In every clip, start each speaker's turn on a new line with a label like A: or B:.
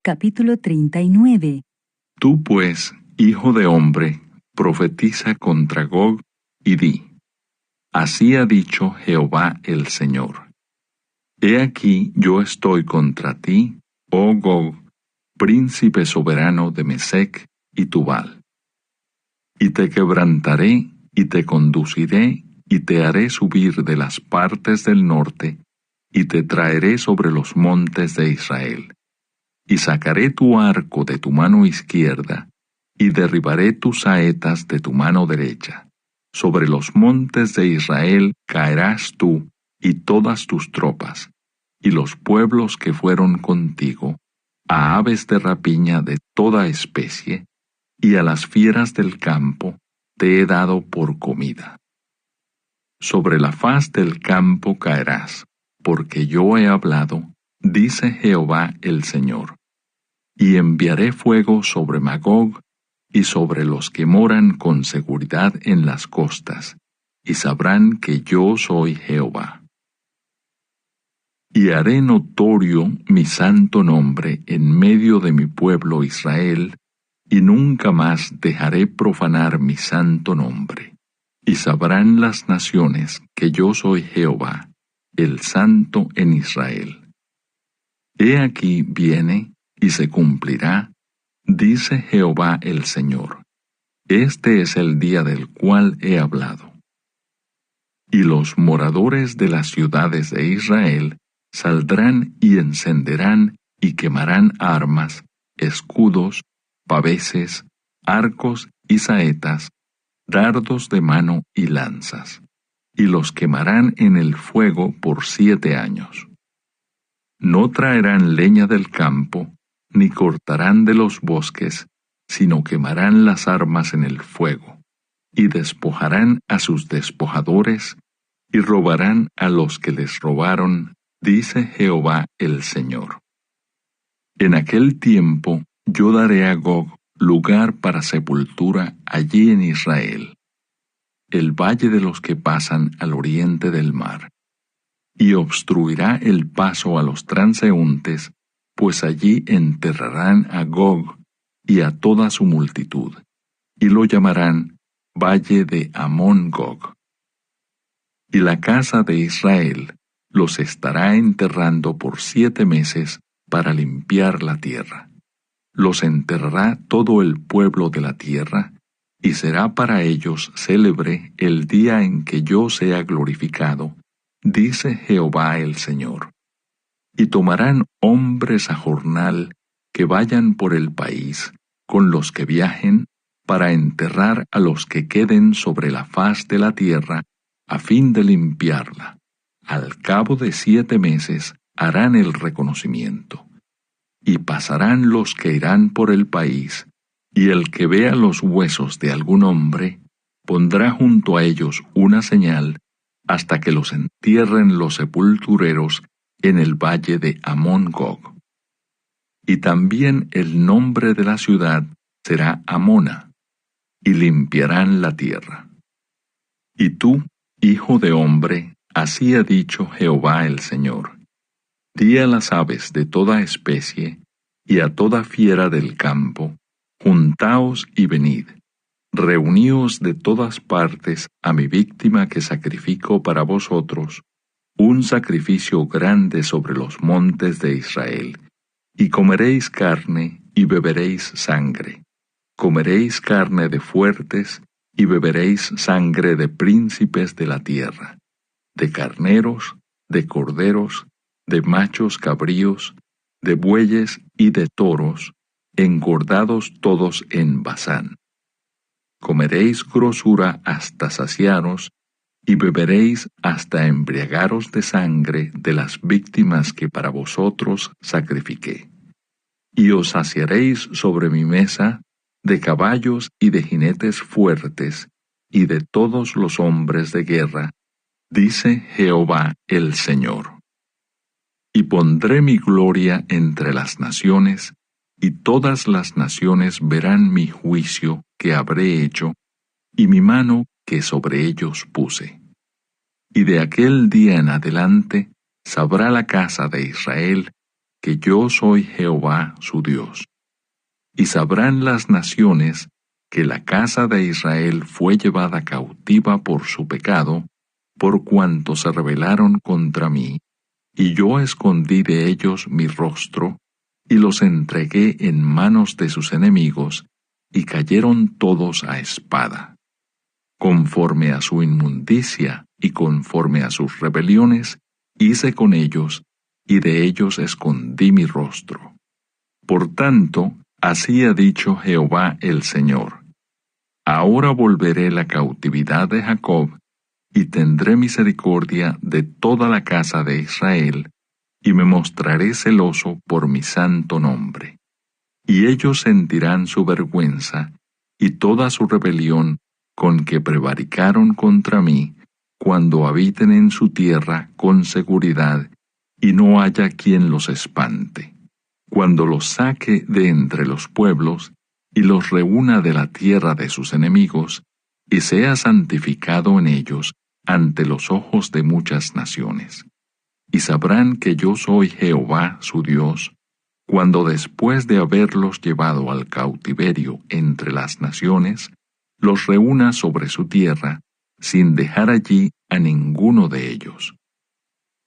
A: capítulo 39.
B: Tú pues, hijo de hombre, profetiza contra Gog y di: Así ha dicho Jehová el Señor. He aquí yo estoy contra ti, oh Gog, príncipe soberano de Mesec y Tubal. Y te quebrantaré, y te conduciré, y te haré subir de las partes del norte, y te traeré sobre los montes de Israel. Y sacaré tu arco de tu mano izquierda, y derribaré tus saetas de tu mano derecha. Sobre los montes de Israel caerás tú y todas tus tropas, y los pueblos que fueron contigo, a aves de rapiña de toda especie, y a las fieras del campo te he dado por comida. Sobre la faz del campo caerás, porque yo he hablado, dice Jehová el Señor. Y enviaré fuego sobre Magog y sobre los que moran con seguridad en las costas, y sabrán que yo soy Jehová. Y haré notorio mi santo nombre en medio de mi pueblo Israel, y nunca más dejaré profanar mi santo nombre. Y sabrán las naciones que yo soy Jehová, el Santo en Israel. He aquí viene, y se cumplirá, dice Jehová el Señor. Este es el día del cual he hablado. Y los moradores de las ciudades de Israel saldrán y encenderán y quemarán armas, escudos, paveses, arcos y saetas, dardos de mano y lanzas, y los quemarán en el fuego por 7 años. No traerán leña del campo, ni cortarán de los bosques, sino quemarán las armas en el fuego, y despojarán a sus despojadores, y robarán a los que les robaron, dice Jehová el Señor. En aquel tiempo yo daré a Gog lugar para sepultura allí en Israel, el valle de los que pasan al oriente del mar, y obstruirá el paso a los transeúntes, pues allí enterrarán a Gog y a toda su multitud, y lo llamarán Valle de Amón-Gog. Y la casa de Israel los estará enterrando por 7 meses para limpiar la tierra. Los enterrará todo el pueblo de la tierra, y será para ellos célebre el día en que yo sea glorificado, dice Jehová el Señor. Y tomarán hombres a jornal que vayan por el país, con los que viajen, para enterrar a los que queden sobre la faz de la tierra, a fin de limpiarla. Al cabo de 7 meses harán el reconocimiento. Y pasarán los que irán por el país, y el que vea los huesos de algún hombre, pondrá junto a ellos una señal, hasta que los entierren los sepultureros en el valle de Amón-Gog. Y también el nombre de la ciudad será Amona, y limpiarán la tierra. Y tú, hijo de hombre, así ha dicho Jehová el Señor: Di a las aves de toda especie, y a toda fiera del campo, juntaos y venid, reuníos de todas partes a mi víctima que sacrifico para vosotros, un sacrificio grande sobre los montes de Israel, y comeréis carne y beberéis sangre. Comeréis carne de fuertes y beberéis sangre de príncipes de la tierra, de carneros, de corderos, de machos cabríos, de bueyes y de toros, engordados todos en Basán. Comeréis grosura hasta saciaros, y beberéis hasta embriagaros de sangre de las víctimas que para vosotros sacrifiqué. Y os saciaréis sobre mi mesa de caballos y de jinetes fuertes, y de todos los hombres de guerra, dice Jehová el Señor. Y pondré mi gloria entre las naciones, y todas las naciones verán mi juicio que habré hecho, y mi mano que sobre ellos puse. Y de aquel día en adelante sabrá la casa de Israel que yo soy Jehová su Dios. Y sabrán las naciones que la casa de Israel fue llevada cautiva por su pecado, por cuanto se rebelaron contra mí, y yo escondí de ellos mi rostro, y los entregué en manos de sus enemigos, y cayeron todos a espada. Conforme a su inmundicia y conforme a sus rebeliones, hice con ellos, y de ellos escondí mi rostro. Por tanto, así ha dicho Jehová el Señor: ahora volveré la cautividad de Jacob, y tendré misericordia de toda la casa de Israel, y me mostraré celoso por mi santo nombre. Y ellos sentirán su vergüenza, y toda su rebelión con que prevaricaron contra mí, cuando habiten en su tierra con seguridad, y no haya quien los espante. Cuando los saque de entre los pueblos, y los reúna de la tierra de sus enemigos, y sea santificado en ellos ante los ojos de muchas naciones. Y sabrán que yo soy Jehová su Dios, cuando después de haberlos llevado al cautiverio entre las naciones, los reúna sobre su tierra, sin dejar allí a ninguno de ellos.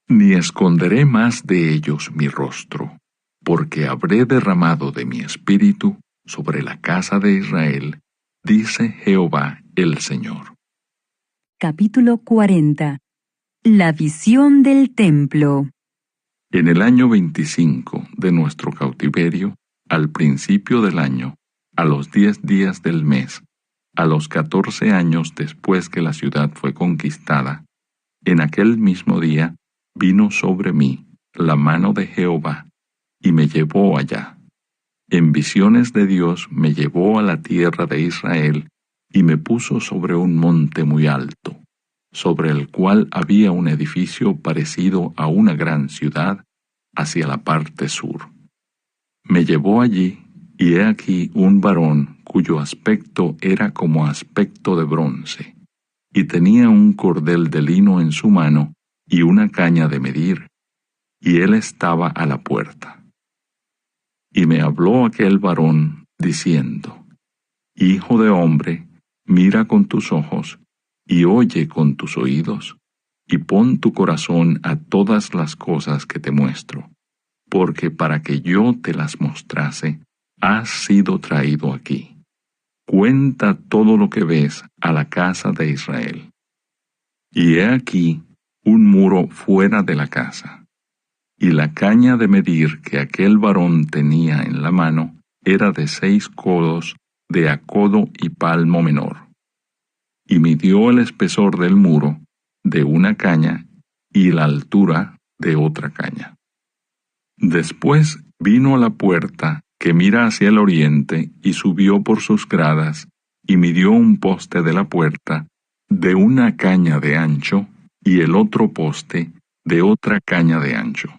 B: Ni esconderé más de ellos mi rostro, porque habré derramado de mi espíritu sobre la casa de Israel, dice Jehová el Señor.
A: Capítulo 40. La visión del templo.
B: En el año 25 de nuestro cautiverio, al principio del año, a los 10 días del mes, a los 14 años después que la ciudad fue conquistada, en aquel mismo día vino sobre mí la mano de Jehová, y me llevó allá. En visiones de Dios me llevó a la tierra de Israel, y me puso sobre un monte muy alto, sobre el cual había un edificio parecido a una gran ciudad, hacia la parte sur. Me llevó allí, y he aquí un varón cuyo aspecto era como aspecto de bronce, y tenía un cordel de lino en su mano, y una caña de medir, y él estaba a la puerta. Y me habló aquel varón, diciendo: Hijo de hombre, mira con tus ojos, y oye con tus oídos, y pon tu corazón a todas las cosas que te muestro, porque para que yo te las mostrase, has sido traído aquí. Cuenta todo lo que ves a la casa de Israel. Y he aquí un muro fuera de la casa, y la caña de medir que aquel varón tenía en la mano era de 6 codos de a codo y palmo menor. Y midió el espesor del muro de una caña y la altura de otra caña. Después vino a la puerta que mira hacia el oriente y subió por sus gradas y midió un poste de la puerta de una caña de ancho y el otro poste de otra caña de ancho.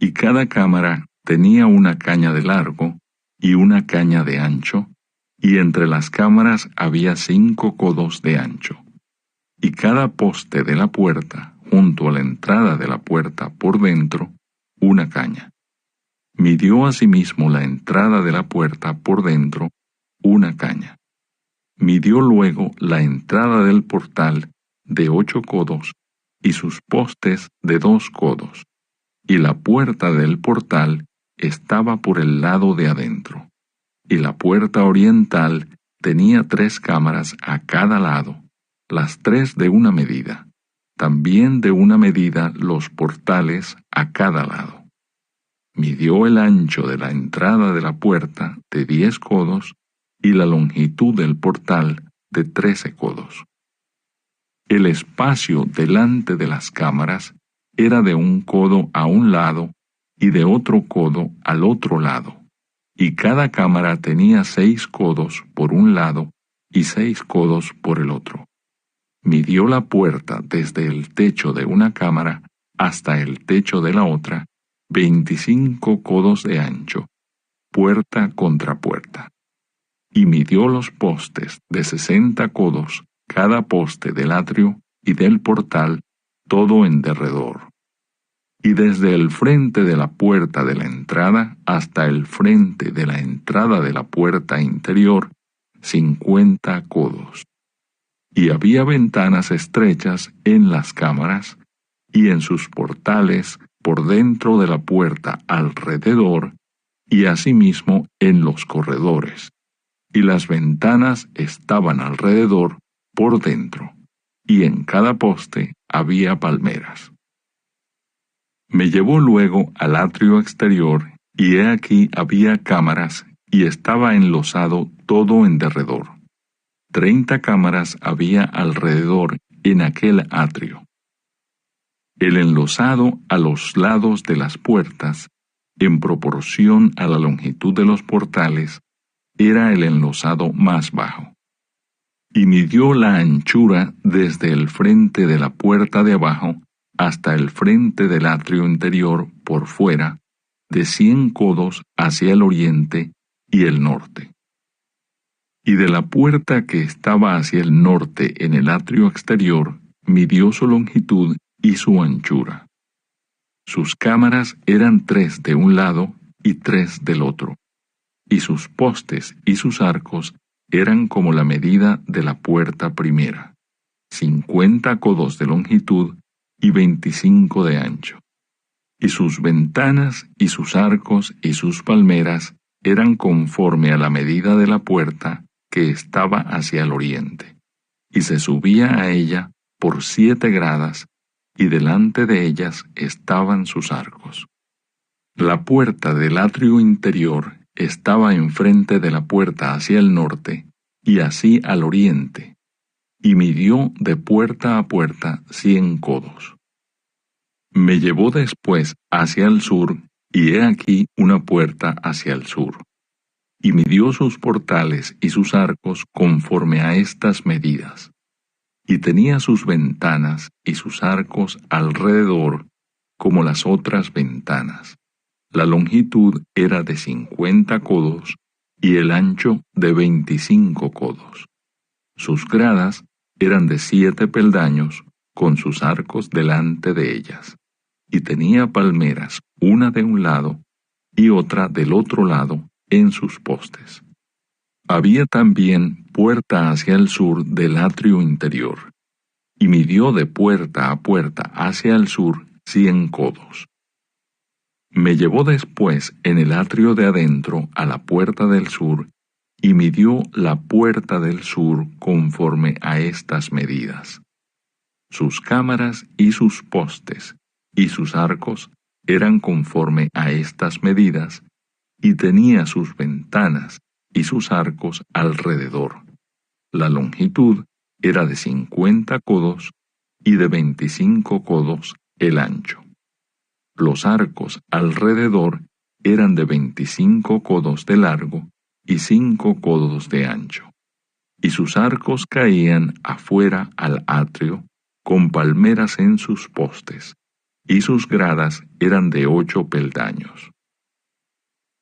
B: Y cada cámara tenía una caña de largo y una caña de ancho, y entre las cámaras había 5 codos de ancho. Y cada poste de la puerta, junto a la entrada de la puerta por dentro, una caña. Midió asimismo la entrada de la puerta por dentro, una caña. Midió luego la entrada del portal de 8 codos, y sus postes de 2 codos, y la puerta del portal estaba por el lado de adentro, y la puerta oriental tenía 3 cámaras a cada lado, las 3 de una medida, también de una medida los portales a cada lado. Midió el ancho de la entrada de la puerta de 10 codos, y la longitud del portal de 13 codos. El espacio delante de las cámaras era de 1 codo a un lado y de otro codo al otro lado, y cada cámara tenía 6 codos por un lado y 6 codos por el otro. Midió la puerta desde el techo de una cámara hasta el techo de la otra, 25 codos de ancho, puerta contra puerta. Y midió los postes de 60 codos, cada poste del atrio y del portal, todo en derredor. y desde el frente de la puerta de la entrada hasta el frente de la entrada de la puerta interior, 50 codos. Y había ventanas estrechas en las cámaras, y en sus portales por dentro de la puerta alrededor, y asimismo en los corredores. Y las ventanas estaban alrededor por dentro, y en cada poste había palmeras. Me llevó luego al atrio exterior, y he aquí había cámaras, y estaba enlosado todo en derredor. 30 cámaras había alrededor en aquel atrio. El enlosado a los lados de las puertas, en proporción a la longitud de los portales, era el enlosado más bajo. Y midió la anchura desde el frente de la puerta de abajo hasta el frente del atrio interior por fuera, de 100 codos hacia el oriente y el norte. Y de la puerta que estaba hacia el norte en el atrio exterior, midió su longitud y su anchura. Sus cámaras eran 3 de un lado y 3 del otro, y sus postes y sus arcos eran como la medida de la puerta primera, 50 codos de longitud y 25 de ancho. Y sus ventanas y sus arcos y sus palmeras eran conforme a la medida de la puerta que estaba hacia el oriente, y se subía a ella por 7 gradas, y delante de ellas estaban sus arcos. La puerta del atrio interior estaba enfrente de la puerta hacia el norte, y así al oriente, y midió de puerta a puerta 100 codos. Me llevó después hacia el sur, y he aquí una puerta hacia el sur. Y midió sus portales y sus arcos conforme a estas medidas. Y tenía sus ventanas y sus arcos alrededor como las otras ventanas. La longitud era de 50 codos y el ancho de 25 codos. Sus gradas eran de 7 peldaños con sus arcos delante de ellas. Y tenía palmeras, una de un lado y otra del otro lado, en sus postes. Había también puerta hacia el sur del atrio interior, y midió de puerta a puerta hacia el sur 100 codos. Me llevó después en el atrio de adentro a la puerta del sur, y midió la puerta del sur conforme a estas medidas. Sus cámaras y sus postes y sus arcos eran conforme a estas medidas, y tenía sus ventanas y sus arcos alrededor. La longitud era de 50 codos y de 25 codos el ancho. Los arcos alrededor eran de 25 codos de largo y 5 codos de ancho. Y sus arcos caían afuera al atrio, con palmeras en sus postes, y sus gradas eran de 8 peldaños.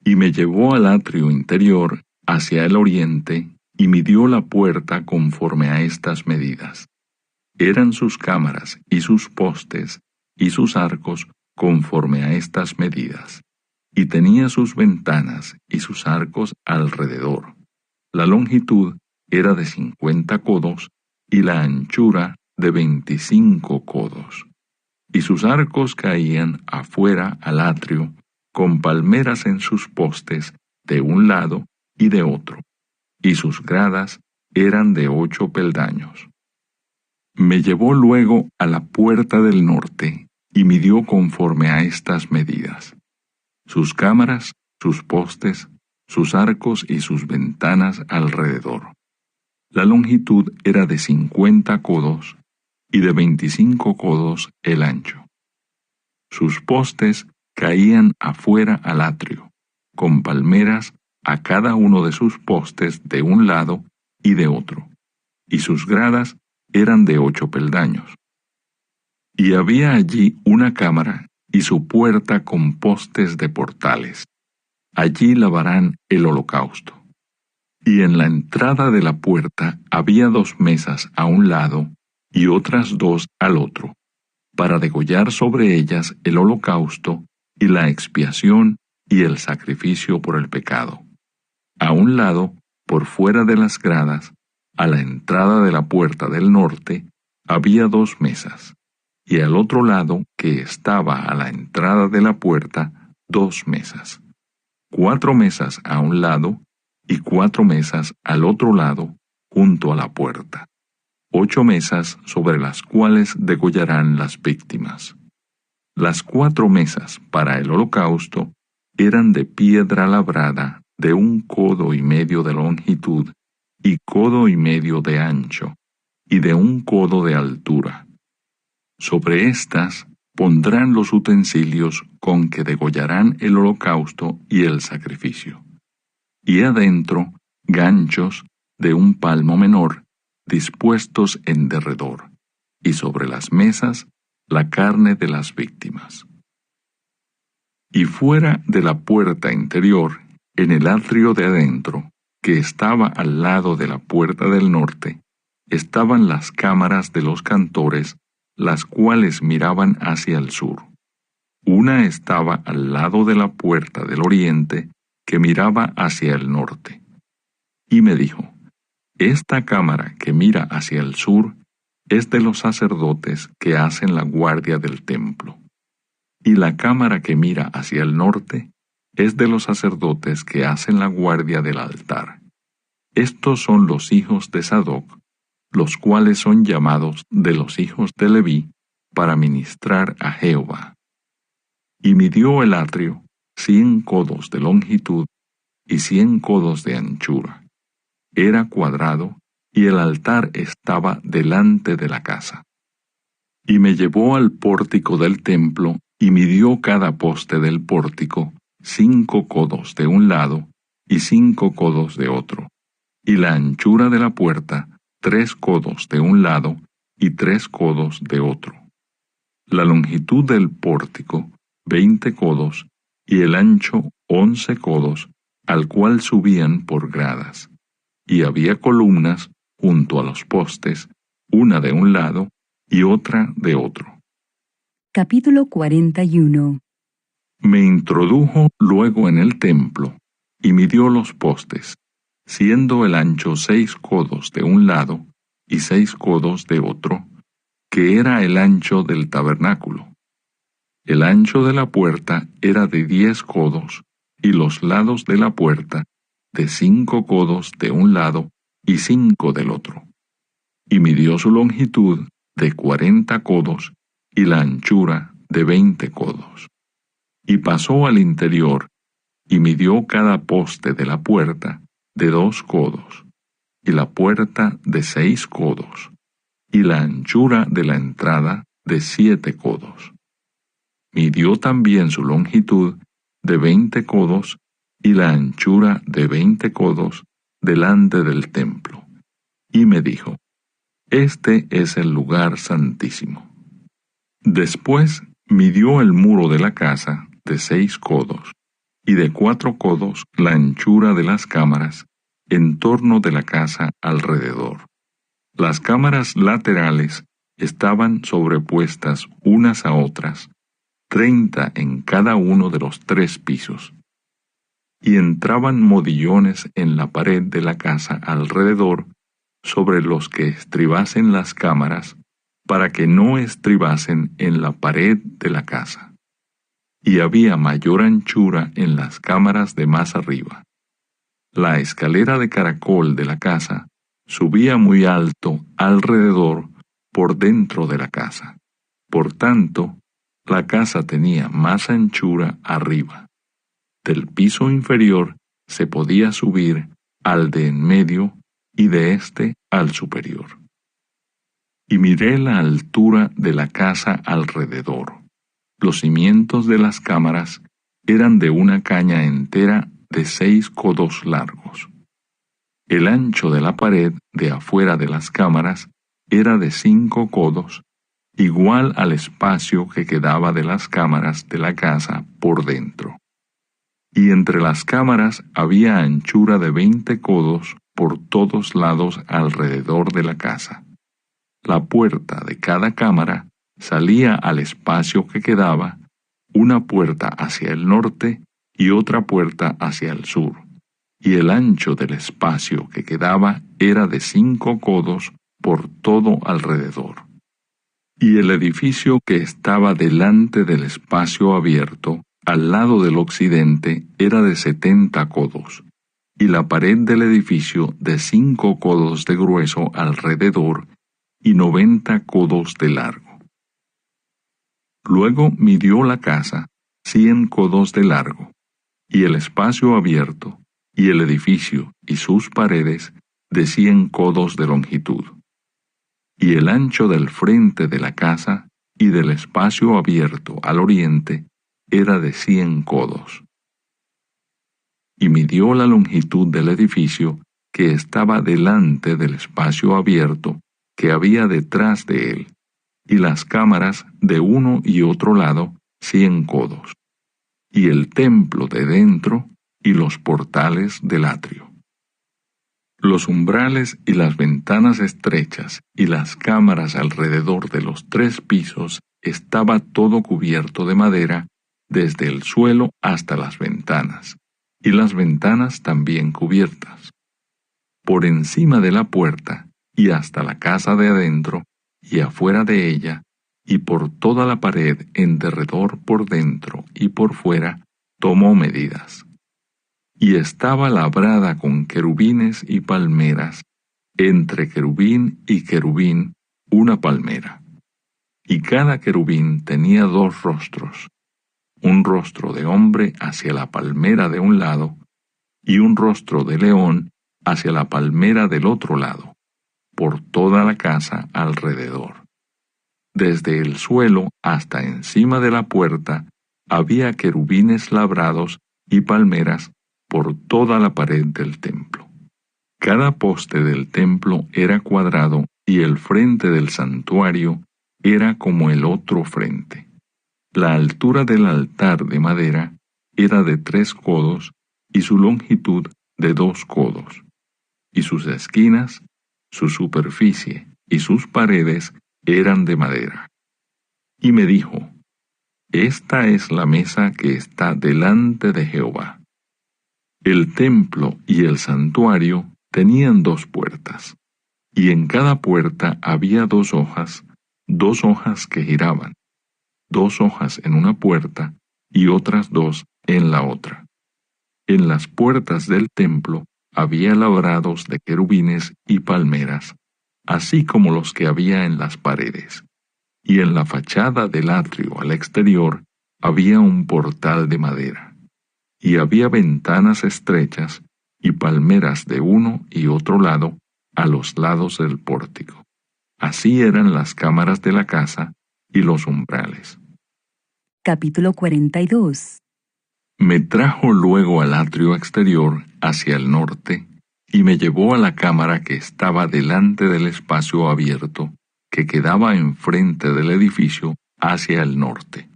B: Y me llevó al atrio interior hacia el oriente, y midió la puerta conforme a estas medidas. Eran sus cámaras y sus postes y sus arcos conforme a estas medidas, y tenía sus ventanas y sus arcos alrededor. La longitud era de 50 codos y la anchura de 25 codos. Y sus arcos caían afuera al atrio, con palmeras en sus postes de un lado y de otro, y sus gradas eran de 8 peldaños. Me llevó luego a la puerta del norte, y midió conforme a estas medidas. Sus cámaras, sus postes, sus arcos y sus ventanas alrededor. La longitud era de 50 codos, y de 25 codos el ancho. Sus postes caían afuera al atrio, con palmeras a cada uno de sus postes de un lado y de otro, y sus gradas eran de 8 peldaños. Y había allí una cámara y su puerta con postes de portales. Allí lavarán el holocausto. Y en la entrada de la puerta había 2 mesas a un lado y otras 2 al otro, para degollar sobre ellas el holocausto y la expiación y el sacrificio por el pecado. A un lado, por fuera de las gradas, a la entrada de la puerta del norte, había 2 mesas, y al otro lado, que estaba a la entrada de la puerta, 2 mesas. 4 mesas a un lado, y 4 mesas al otro lado, junto a la puerta. 8 mesas sobre las cuales degollarán las víctimas. Las 4 mesas para el holocausto eran de piedra labrada de 1,5 codos de longitud y 1,5 codos de ancho, y de 1 codo de altura. Sobre estas pondrán los utensilios con que degollarán el holocausto y el sacrificio. Y adentro ganchos de 1 palmo menor, dispuestos en derredor, y sobre las mesas la carne de las víctimas. Y fuera de la puerta interior, en el atrio de adentro, que estaba al lado de la puerta del norte, estaban las cámaras de los cantores, las cuales miraban hacia el sur. Una estaba al lado de la puerta del oriente, que miraba hacia el norte. Y me dijo: esta cámara que mira hacia el sur es de los sacerdotes que hacen la guardia del templo. Y la cámara que mira hacia el norte es de los sacerdotes que hacen la guardia del altar. Estos son los hijos de Sadoc, los cuales son llamados de los hijos de Leví para ministrar a Jehová. Y midió el atrio 100 codos de longitud y 100 codos de anchura. Era cuadrado, y el altar estaba delante de la casa. Y me llevó al pórtico del templo, y midió cada poste del pórtico 5 codos de un lado y 5 codos de otro, y la anchura de la puerta 3 codos de un lado y 3 codos de otro. La longitud del pórtico 20 codos, y el ancho 11 codos, al cual subían por gradas. Y había columnas junto a los postes, una de un lado y otra de otro.
A: Capítulo 41.
B: Me introdujo luego en el templo, y midió los postes, siendo el ancho 6 codos de un lado y 6 codos de otro, que era el ancho del tabernáculo. El ancho de la puerta era de 10 codos, y los lados de la puerta de 5 codos de un lado y 5 del otro. Y midió su longitud de 40 codos, y la anchura de 20 codos. Y pasó al interior, y midió cada poste de la puerta de 2 codos, y la puerta de 6 codos, y la anchura de la entrada de 7 codos. Midió también su longitud de 20 codos, y la anchura de 20 codos delante del templo. Y me dijo: este es el lugar santísimo. Después midió el muro de la casa de 6 codos, y de 4 codos la anchura de las cámaras en torno de la casa alrededor. Las cámaras laterales estaban sobrepuestas unas a otras, 30 en cada uno de los 3 pisos. Y entraban modillones en la pared de la casa alrededor, sobre los que estribasen las cámaras, para que no estribasen en la pared de la casa. Y había mayor anchura en las cámaras de más arriba. La escalera de caracol de la casa subía muy alto alrededor por dentro de la casa. Por tanto, la casa tenía más anchura arriba. Del piso inferior se podía subir al de en medio y de este al superior. Y miré la altura de la casa alrededor. Los cimientos de las cámaras eran de una caña entera de 6 codos largos. El ancho de la pared de afuera de las cámaras era de 5 codos, igual al espacio que quedaba de las cámaras de la casa por dentro. Y entre las cámaras había anchura de 20 codos por todos lados alrededor de la casa. La puerta de cada cámara salía al espacio que quedaba una puerta hacia el norte y otra puerta hacia el sur, y el ancho del espacio que quedaba era de 5 codos por todo alrededor. Y el edificio que estaba delante del espacio abierto, al lado del occidente, era de 70 codos, y la pared del edificio de 5 codos de grueso alrededor y 90 codos de largo. Luego midió la casa 100 codos de largo, y el espacio abierto, y el edificio y sus paredes de 100 codos de longitud. Y el ancho del frente de la casa y del espacio abierto al oriente era de 100 codos. Y midió la longitud del edificio que estaba delante del espacio abierto que había detrás de él, y las cámaras de uno y otro lado 100 codos, y el templo de dentro y los portales del atrio. Los umbrales y las ventanas estrechas y las cámaras alrededor de los 3 pisos estaba todo cubierto de madera desde el suelo hasta las ventanas, y las ventanas también cubiertas. Por encima de la puerta y hasta la casa de adentro y afuera de ella, y por toda la pared en derredor por dentro y por fuera, tomó medidas. Y estaba labrada con querubines y palmeras, entre querubín y querubín una palmera. Y cada querubín tenía 2 rostros, un rostro de hombre hacia la palmera de un lado, y un rostro de león hacia la palmera del otro lado, por toda la casa alrededor. Desde el suelo hasta encima de la puerta había querubines labrados y palmeras por toda la pared del templo. Cada poste del templo era cuadrado y el frente del santuario era como el otro frente. La altura del altar de madera era de 3 codos y su longitud de 2 codos, y sus esquinas, su superficie y sus paredes eran de madera. Y me dijo: Esta es la mesa que está delante de Jehová. El templo y el santuario tenían 2 puertas, y en cada puerta había 2 hojas que giraban, 2 hojas en una puerta y otras 2 en la otra. En las puertas del templo había labrados de querubines y palmeras, así como los que había en las paredes. Y en la fachada del atrio al exterior había un portal de madera, y había ventanas estrechas y palmeras de uno y otro lado a los lados del pórtico. Así eran las cámaras de la casa y los umbrales.
A: Capítulo 42.
B: Me trajo luego al atrio exterior hacia el norte, y me llevó a la cámara que estaba delante del espacio abierto, que quedaba enfrente del edificio hacia el norte.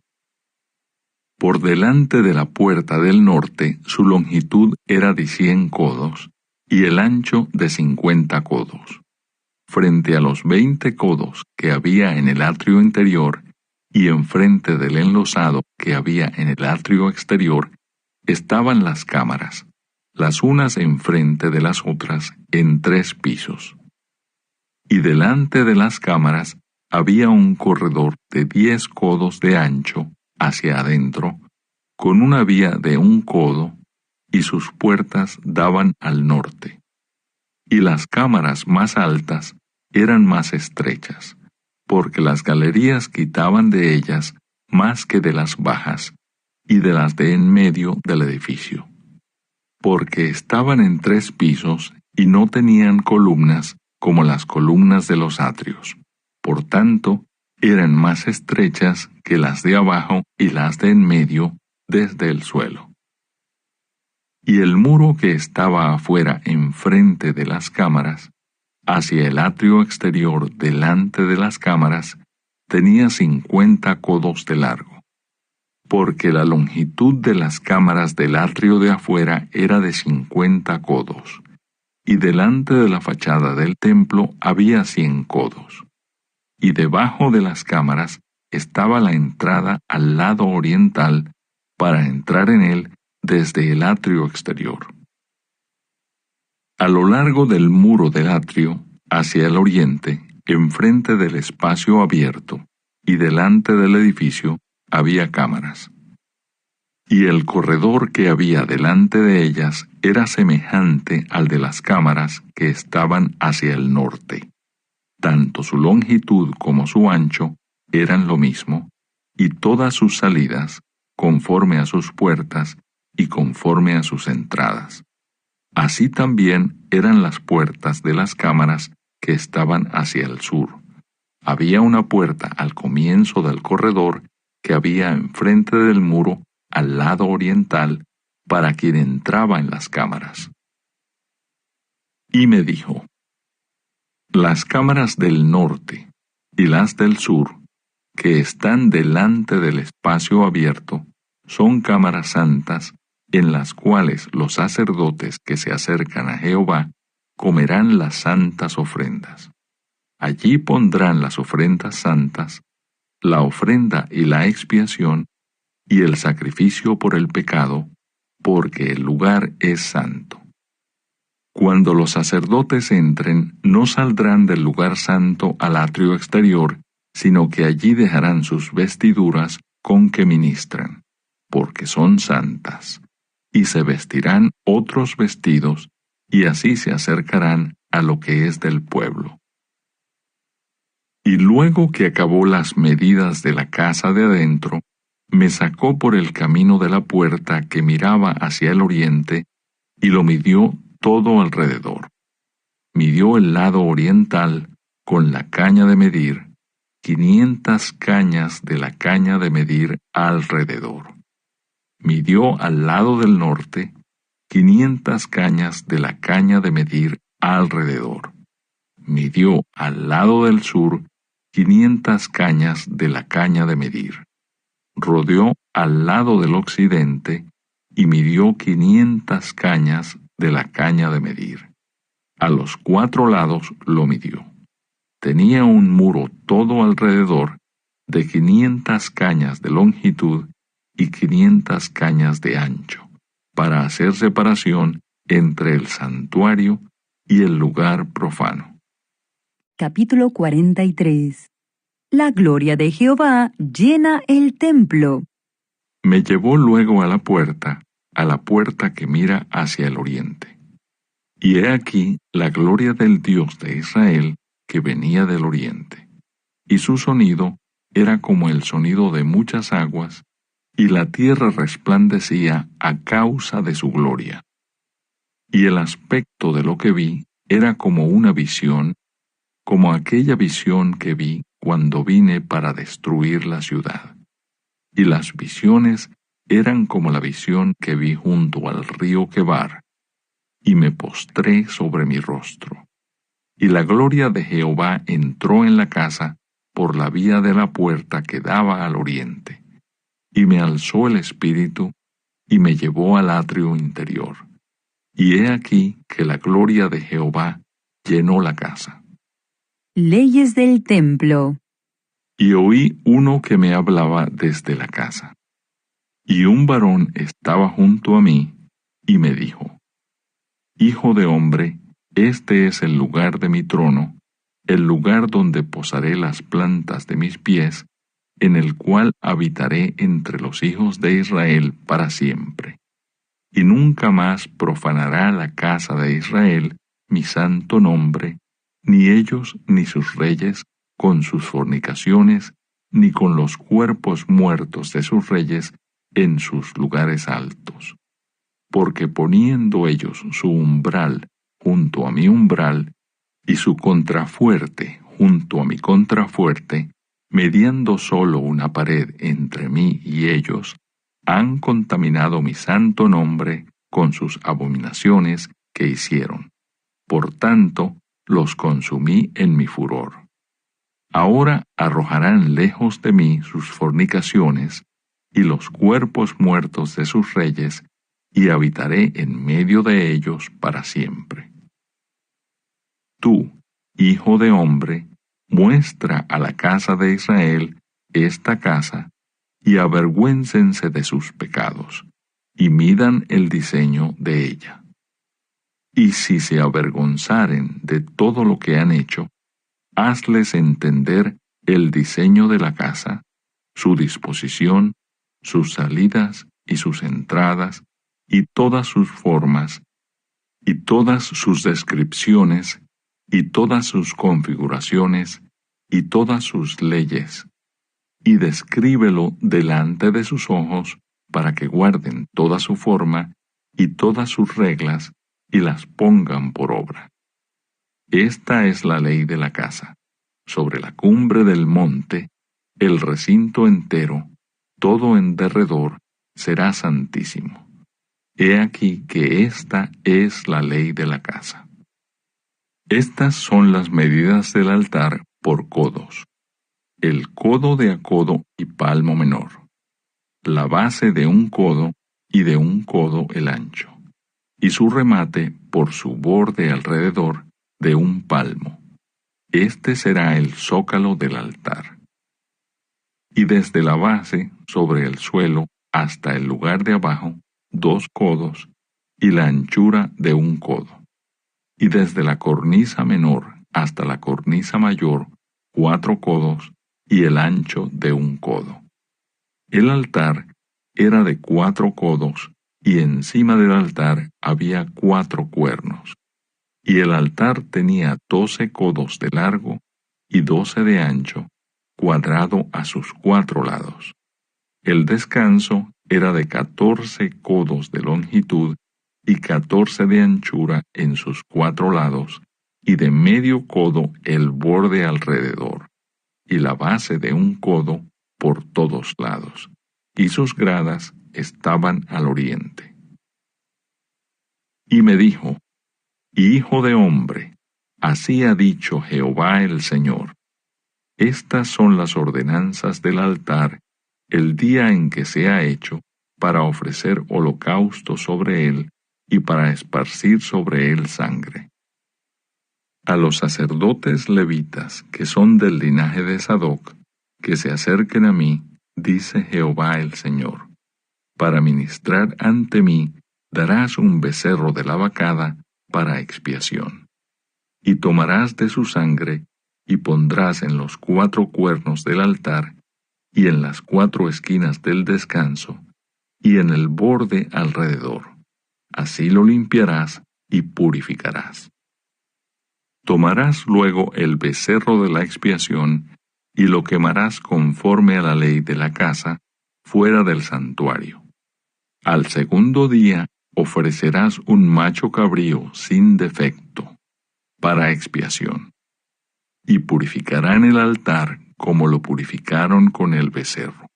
B: Por delante de la puerta del norte su longitud era de 100 codos, y el ancho de 50 codos. Frente a los 20 codos que había en el atrio interior, y enfrente del enlosado que había en el atrio exterior, estaban las cámaras, las unas enfrente de las otras en 3 pisos. Y delante de las cámaras había un corredor de 10 codos de ancho hacia adentro, con una vía de 1 codo, y sus puertas daban al norte. Y las cámaras más altas eran más estrechas, porque las galerías quitaban de ellas más que de las bajas y de las de en medio del edificio, porque estaban en 3 pisos y no tenían columnas como las columnas de los atrios. Por tanto, eran más estrechas que las de abajo y las de en medio desde el suelo. Y el muro que estaba afuera enfrente de las cámaras, hacia el atrio exterior delante de las cámaras, tenía 50 codos de largo, porque la longitud de las cámaras del atrio de afuera era de 50 codos, y delante de la fachada del templo había 100 codos. Y debajo de las cámaras estaba la entrada al lado oriental para entrar en él desde el atrio exterior. A lo largo del muro del atrio, hacia el oriente, enfrente del espacio abierto y delante del edificio, había cámaras. Y el corredor que había delante de ellas era semejante al de las cámaras que estaban hacia el norte. Tanto su longitud como su ancho eran lo mismo, y todas sus salidas, conforme a sus puertas y conforme a sus entradas. Así también eran las puertas de las cámaras que estaban hacia el sur. Había una puerta al comienzo del corredor que había enfrente del muro al lado oriental para quien entraba en las cámaras. Y me dijo: las cámaras del norte y las del sur, que están delante del espacio abierto, son cámaras santas, en las cuales los sacerdotes que se acercan a Jehová comerán las santas ofrendas. Allí pondrán las ofrendas santas, la ofrenda y la expiación, y el sacrificio por el pecado, porque el lugar es santo. Cuando los sacerdotes entren, no saldrán del lugar santo al atrio exterior, sino que allí dejarán sus vestiduras con que ministran, porque son santas, y se vestirán otros vestidos, y así se acercarán a lo que es del pueblo. Y luego que acabó las medidas de la casa de adentro, me sacó por el camino de la puerta que miraba hacia el oriente, y lo midió todo alrededor. Midió el lado oriental con la caña de medir, 500 cañas de la caña de medir alrededor. Midió al lado del norte 500 cañas de la caña de medir alrededor. Midió al lado del sur 500 cañas de la caña de medir. Rodeó al lado del occidente y midió 500 cañas de la caña de medir. A los 4 lados lo midió. Tenía un muro todo alrededor de 500 cañas de longitud y 500 cañas de ancho, para hacer separación entre el santuario y el lugar profano.
A: Capítulo 43. La gloria de Jehová llena el templo.
B: Me llevó luego a la puerta que mira hacia el oriente. Y he aquí la gloria del Dios de Israel que venía del oriente. Y su sonido era como el sonido de muchas aguas, y la tierra resplandecía a causa de su gloria. Y el aspecto de lo que vi era como una visión, como aquella visión que vi cuando vine para destruir la ciudad. Y las visiones eran como la visión que vi junto al río Quebar, y me postré sobre mi rostro. Y la gloria de Jehová entró en la casa por la vía de la puerta que daba al oriente. Y me alzó el espíritu, y me llevó al atrio interior. Y he aquí que la gloria de Jehová llenó la casa.
A: Leyes del templo.
B: Y oí uno que me hablaba desde la casa. Y un varón estaba junto a mí, y me dijo: Hijo de hombre, este es el lugar de mi trono, el lugar donde posaré las plantas de mis pies, en el cual habitaré entre los hijos de Israel para siempre. Y nunca más profanará la casa de Israel mi santo nombre, ni ellos ni sus reyes, con sus fornicaciones, ni con los cuerpos muertos de sus reyes en sus lugares altos. Porque poniendo ellos su umbral junto a mi umbral, y su contrafuerte junto a mi contrafuerte, mediando solo una pared entre mí y ellos, han contaminado mi santo nombre con sus abominaciones que hicieron. Por tanto, los consumí en mi furor. Ahora arrojarán lejos de mí sus fornicaciones y los cuerpos muertos de sus reyes, y habitaré en medio de ellos para siempre. Tú, hijo de hombre, muestra a la casa de Israel esta casa, y avergüéncense de sus pecados, y midan el diseño de ella. Y si se avergonzaren de todo lo que han hecho, hazles entender el diseño de la casa, su disposición, sus salidas y sus entradas, y todas sus formas, y todas sus descripciones, y todas sus configuraciones, y todas sus leyes, y descríbelo delante de sus ojos, para que guarden toda su forma y todas sus reglas, y las pongan por obra. Esta es la ley de la casa. Sobre la cumbre del monte, el recinto entero, todo en derredor, será santísimo. He aquí que esta es la ley de la casa. Estas son las medidas del altar por codos. El codo de a codo y palmo menor. La base de un codo y de un codo el ancho. Y su remate por su borde alrededor de un palmo. Este será el zócalo del altar. Y desde la base, sobre el suelo, hasta el lugar de abajo, 2 codos, y la anchura de un codo. Y desde la cornisa menor hasta la cornisa mayor, 4 codos, y el ancho de un codo. El altar era de 4 codos, y encima del altar había 4 cuernos. Y el altar tenía 12 codos de largo y 12 de ancho, cuadrado a sus 4 lados. El descanso era de 14 codos de longitud y 14 de anchura en sus 4 lados, y de medio codo el borde alrededor, y la base de un codo por todos lados, y sus gradas estaban al oriente. Y me dijo: Hijo de hombre, así ha dicho Jehová el Señor. Estas son las ordenanzas del altar el día en que sea hecho, para ofrecer holocausto sobre él y para esparcir sobre él sangre. A los sacerdotes levitas, que son del linaje de Sadoc, que se acerquen a mí, dice Jehová el Señor. Para ministrar ante mí darás un becerro de la vacada para expiación. Y tomarás de su sangre, y pondrás en los 4 cuernos del altar, y en las 4 esquinas del descanso, y en el borde alrededor. Así lo limpiarás y purificarás. Tomarás luego el becerro de la expiación, y lo quemarás conforme a la ley de la casa, fuera del santuario. Al segundo día ofrecerás un macho cabrío sin defecto, para expiación. Y purificarán el altar como lo purificaron con el becerro.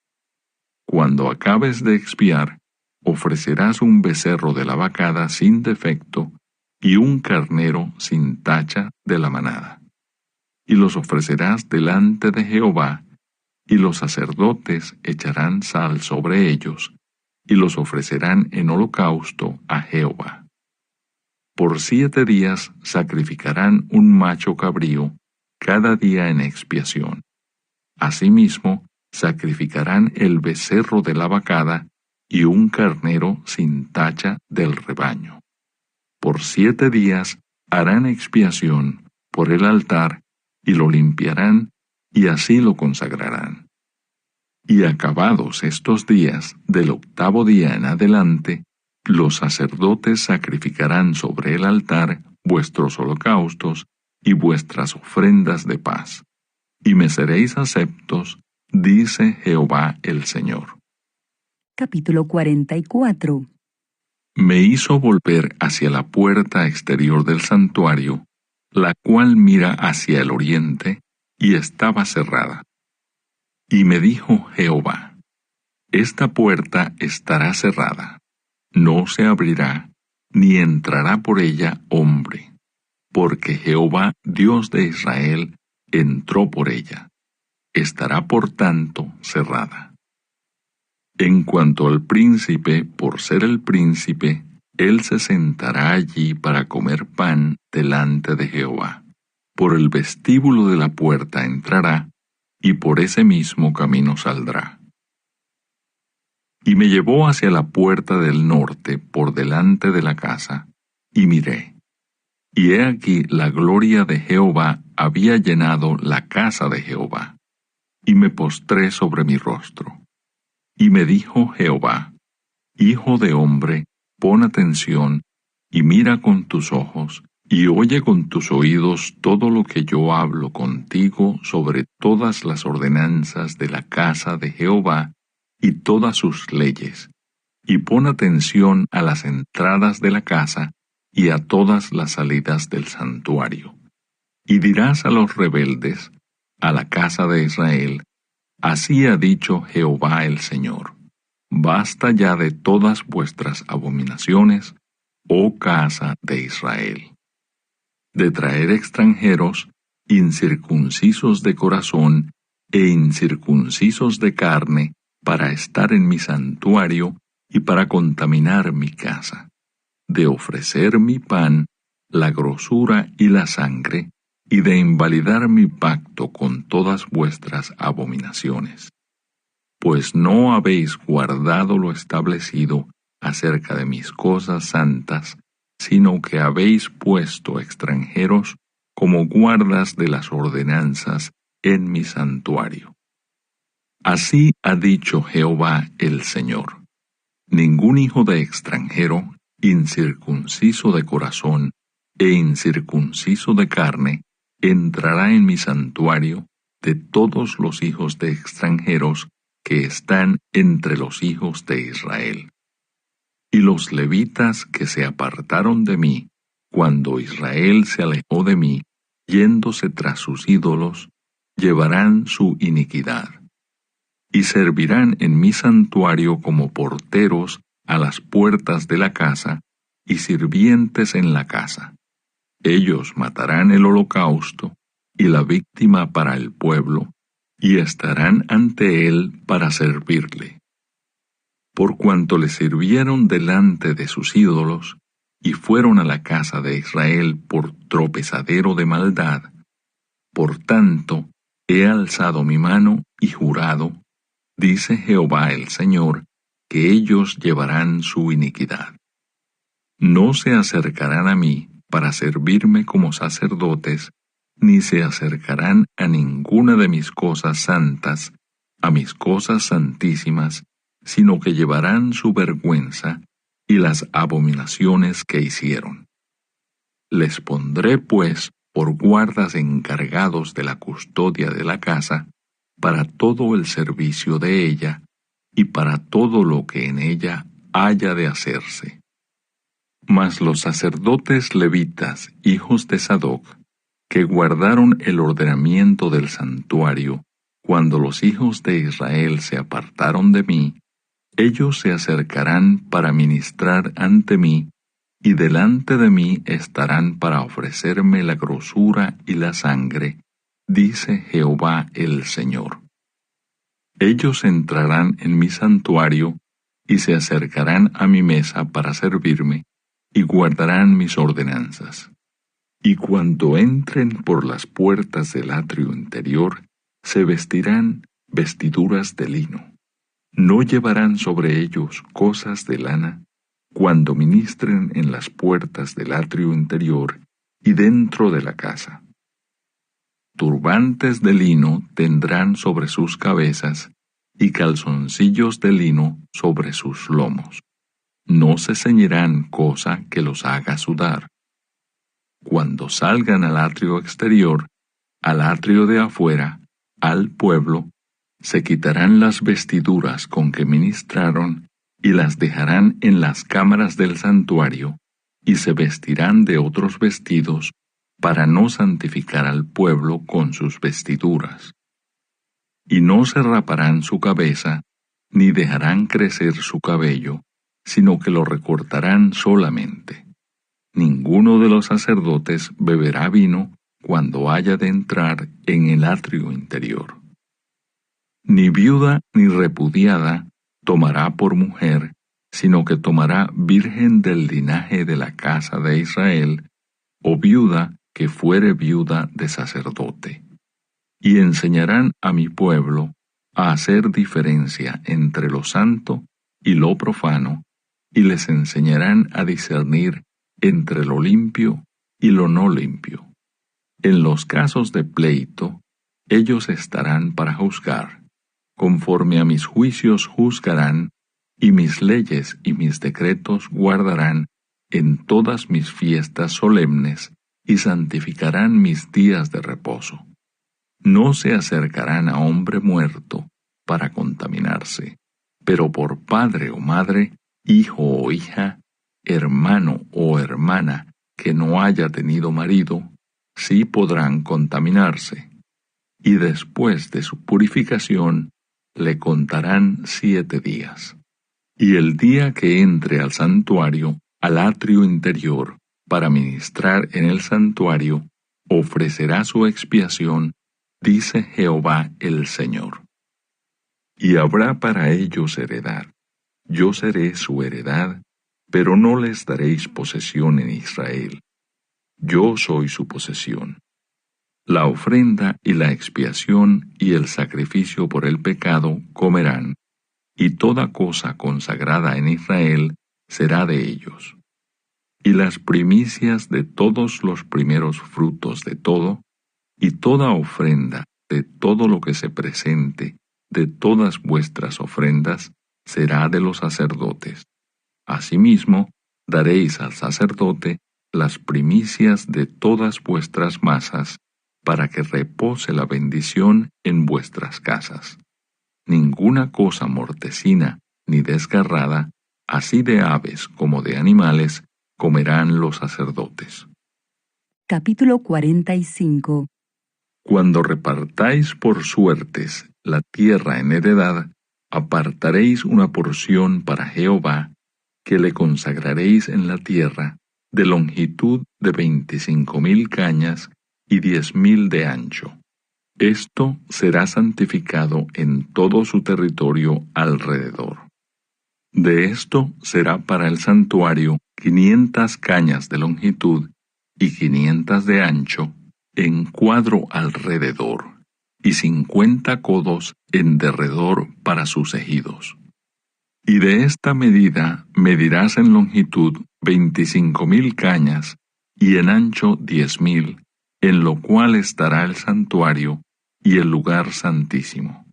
B: Cuando acabes de expiar, ofrecerás un becerro de la vacada sin defecto y un carnero sin tacha de la manada. Y los ofrecerás delante de Jehová, y los sacerdotes echarán sal sobre ellos, y los ofrecerán en holocausto a Jehová. Por 7 días sacrificarán un macho cabrío cada día en expiación. Asimismo, sacrificarán el becerro de la vacada y un carnero sin tacha del rebaño. Por 7 días harán expiación por el altar y lo limpiarán, y así lo consagrarán. Y acabados estos días, del 8º día en adelante, los sacerdotes sacrificarán sobre el altar vuestros holocaustos y vuestras ofrendas de paz, y me seréis aceptos, dice Jehová el Señor.
A: Capítulo 44.
B: Me hizo volver hacia la puerta exterior del santuario, la cual mira hacia el oriente, y estaba cerrada. Y me dijo Jehová: Esta puerta estará cerrada, no se abrirá, ni entrará por ella hombre, porque Jehová, Dios de Israel, entró por ella. Estará por tanto cerrada. En cuanto al príncipe, por ser el príncipe, él se sentará allí para comer pan delante de Jehová. Por el vestíbulo de la puerta entrará, y por ese mismo camino saldrá. Y me llevó hacia la puerta del norte por delante de la casa, y miré. Y he aquí la gloria de Jehová había llenado la casa de Jehová. Y me postré sobre mi rostro. Y me dijo Jehová: Hijo de hombre, pon atención, y mira con tus ojos, y oye con tus oídos todo lo que yo hablo contigo sobre todas las ordenanzas de la casa de Jehová y todas sus leyes, y pon atención a las entradas de la casa y a todas las salidas del santuario. Y dirás a los rebeldes, a la casa de Israel: Así ha dicho Jehová el Señor: Basta ya de todas vuestras abominaciones, oh casa de Israel, de traer extranjeros, incircuncisos de corazón e incircuncisos de carne, para estar en mi santuario y para contaminar mi casa, de ofrecer mi pan, la grosura y la sangre, y de invalidar mi pacto con todas vuestras abominaciones. Pues no habéis guardado lo establecido acerca de mis cosas santas, sino que habéis puesto extranjeros como guardas de las ordenanzas en mi santuario. Así ha dicho Jehová el Señor: Ningún hijo de extranjero, incircunciso de corazón e incircunciso de carne, entrará en mi santuario de todos los hijos de extranjeros que están entre los hijos de Israel. Y los levitas que se apartaron de mí, cuando Israel se alejó de mí, yéndose tras sus ídolos, llevarán su iniquidad. Y servirán en mi santuario como porteros a las puertas de la casa y sirvientes en la casa. Ellos matarán el holocausto y la víctima para el pueblo, y estarán ante él para servirle. Por cuanto le sirvieron delante de sus ídolos, y fueron a la casa de Israel por tropezadero de maldad, por tanto he alzado mi mano y jurado, dice Jehová el Señor, que ellos llevarán su iniquidad. No se acercarán a mí para servirme como sacerdotes, ni se acercarán a ninguna de mis cosas santas, a mis cosas santísimas, sino que llevarán su vergüenza y las abominaciones que hicieron. Les pondré, pues, por guardas encargados de la custodia de la casa, para todo el servicio de ella, y para todo lo que en ella haya de hacerse. Mas los sacerdotes levitas, hijos de Sadoc, que guardaron el ordenamiento del santuario, cuando los hijos de Israel se apartaron de mí, ellos se acercarán para ministrar ante mí, y delante de mí estarán para ofrecerme la grosura y la sangre, dice Jehová el Señor. Ellos entrarán en mi santuario, y se acercarán a mi mesa para servirme, y guardarán mis ordenanzas. Y cuando entren por las puertas del atrio interior, se vestirán vestiduras de lino. No llevarán sobre ellos cosas de lana, cuando ministren en las puertas del atrio interior y dentro de la casa. Turbantes de lino tendrán sobre sus cabezas, y calzoncillos de lino sobre sus lomos. No se ceñirán cosa que los haga sudar. Cuando salgan al atrio exterior, al atrio de afuera, al pueblo, se quitarán las vestiduras con que ministraron y las dejarán en las cámaras del santuario, y se vestirán de otros vestidos para no santificar al pueblo con sus vestiduras. Y no se raparán su cabeza, ni dejarán crecer su cabello, sino que lo recortarán solamente. Ninguno de los sacerdotes beberá vino cuando haya de entrar en el atrio interior. Ni viuda ni repudiada tomará por mujer, sino que tomará virgen del linaje de la casa de Israel, o viuda que fuere viuda de sacerdote. y enseñarán a mi pueblo a hacer diferencia entre lo santo y lo profano, y les enseñarán a discernir entre lo limpio y lo no limpio. En los casos de pleito, ellos estarán para juzgar. Conforme a mis juicios juzgarán, y mis leyes y mis decretos guardarán en todas mis fiestas solemnes, y santificarán mis días de reposo. No se acercarán a hombre muerto para contaminarse, pero por padre o madre, hijo o hija, hermano o hermana que no haya tenido marido, sí podrán contaminarse. Y después de su purificación, le contarán 7 días. Y el día que entre al santuario, al atrio interior, para ministrar en el santuario, ofrecerá su expiación, dice Jehová el Señor. Y habrá para ellos heredad. Yo seré su heredad, pero no les daréis posesión en Israel. Yo soy su posesión. La ofrenda y la expiación y el sacrificio por el pecado comerán, y toda cosa consagrada en Israel será de ellos. Y las primicias de todos los primeros frutos de todo, y toda ofrenda de todo lo que se presente, de todas vuestras ofrendas, será de los sacerdotes. Asimismo, daréis al sacerdote las primicias de todas vuestras masas, para que repose la bendición en vuestras casas. Ninguna cosa mortecina ni desgarrada, así de aves como de animales, comerán los sacerdotes.
A: Capítulo 45.
B: Cuando repartáis por suertes la tierra en heredad, apartaréis una porción para Jehová, que le consagraréis en la tierra, de longitud de 25,000 cañas y 10,000 de ancho. Esto será santificado en todo su territorio alrededor. De esto será para el santuario 500 cañas de longitud y 500 de ancho en cuadro alrededor, y 50 codos en derredor para sus ejidos. Y de esta medida medirás en longitud 25,000 cañas y en ancho 10,000, en lo cual estará el santuario y el lugar santísimo.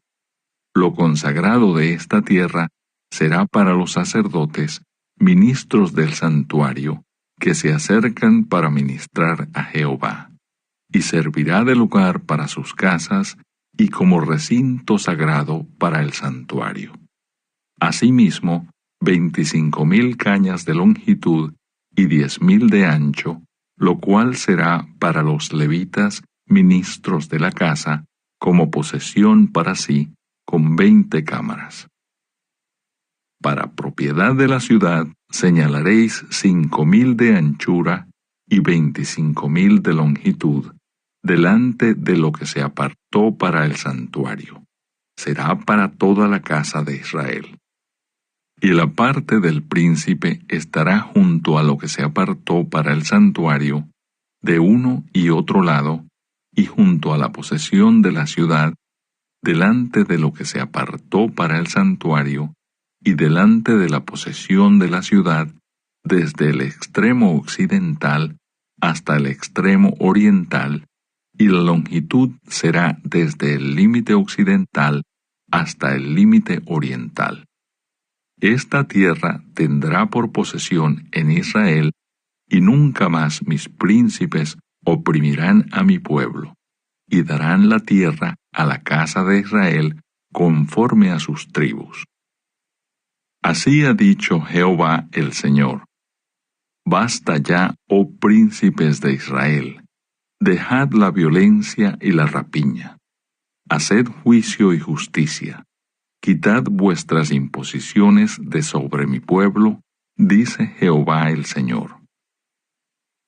B: Lo consagrado de esta tierra será para los sacerdotes, ministros del santuario, que se acercan para ministrar a Jehová, y servirá de lugar para sus casas y como recinto sagrado para el santuario. Asimismo, 25,000 cañas de longitud y 10,000 de ancho, lo cual será para los levitas, ministros de la casa, como posesión para sí, con 20 cámaras. Para propiedad de la ciudad señalaréis 5,000 de anchura y 25,000 de longitud, delante de lo que se apartó para el santuario. Será para toda la casa de Israel. Y la parte del príncipe estará junto a lo que se apartó para el santuario, de uno y otro lado, y junto a la posesión de la ciudad, delante de lo que se apartó para el santuario, y delante de la posesión de la ciudad, desde el extremo occidental hasta el extremo oriental, y la longitud será desde el límite occidental hasta el límite oriental. Esta tierra tendrá por posesión en Israel, y nunca más mis príncipes oprimirán a mi pueblo, y darán la tierra a la casa de Israel conforme a sus tribus. Así ha dicho Jehová el Señor: Basta ya, oh príncipes de Israel, dejad la violencia y la rapiña, haced juicio y justicia, quitad vuestras imposiciones de sobre mi pueblo, dice Jehová el Señor.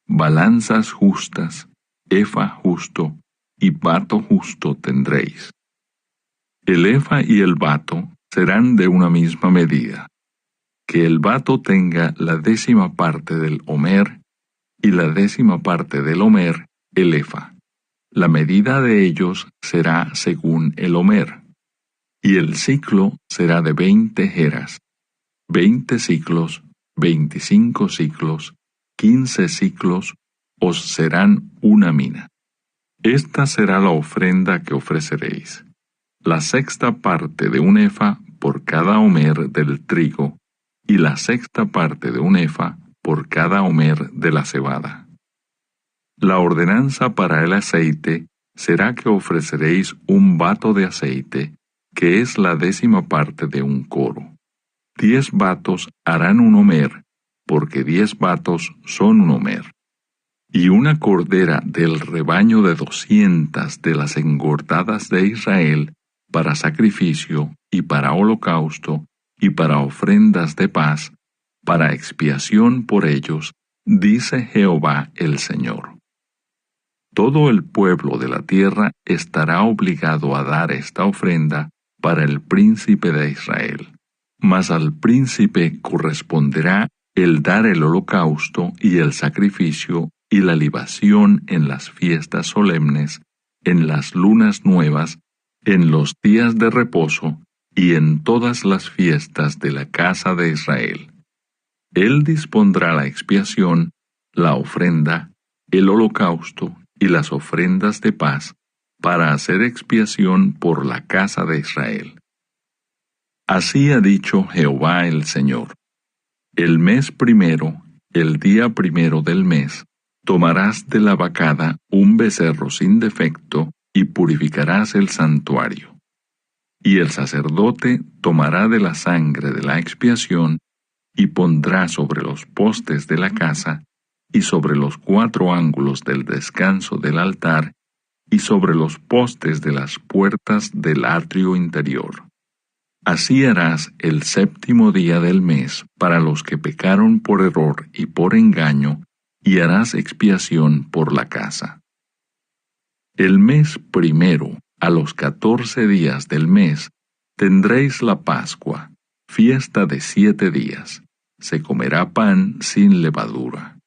B: Balanzas justas, efa justo y bato justo tendréis. El efa y el bato serán de una misma medida, que el bato tenga la 10ª parte del homer, y la 10ª parte del homer el efa, La medida de ellos será según el homer, y el siclo será de 20 geras, 20 siclos, 25 siclos, 15 siclos, os serán una mina. Esta será la ofrenda que ofreceréis: la sexta parte de un efa por cada homer del trigo, y la sexta parte de un efa por cada homer de la cebada. La ordenanza para el aceite será que ofreceréis un bato de aceite, que es la 10ª parte de un coro. 10 batos harán un homer, porque 10 batos son un homer. Y una cordera del rebaño de 200 de las engordadas de Israel, para sacrificio, y para holocausto, y para ofrendas de paz, para expiación por ellos, dice Jehová el Señor. Todo el pueblo de la tierra estará obligado a dar esta ofrenda para el príncipe de Israel. Mas al príncipe corresponderá el dar el holocausto y el sacrificio y la libación en las fiestas solemnes, en las lunas nuevas, en los días de reposo y en todas las fiestas de la casa de Israel. Él dispondrá la expiación, la ofrenda, el holocausto y las ofrendas de paz para hacer expiación por la casa de Israel. Así ha dicho Jehová el Señor: el mes primero, el día primero del mes, tomarás de la vacada un becerro sin defecto y purificarás el santuario. Y el sacerdote tomará de la sangre de la expiación y pondrá sobre los postes de la casa y sobre los 4 ángulos del descanso del altar y sobre los postes de las puertas del atrio interior. Así harás el 7º día del mes para los que pecaron por error y por engaño, y harás expiación por la casa. El mes primero, a los 14 días del mes, tendréis la Pascua, fiesta de 7 días. Se comerá pan sin levadura.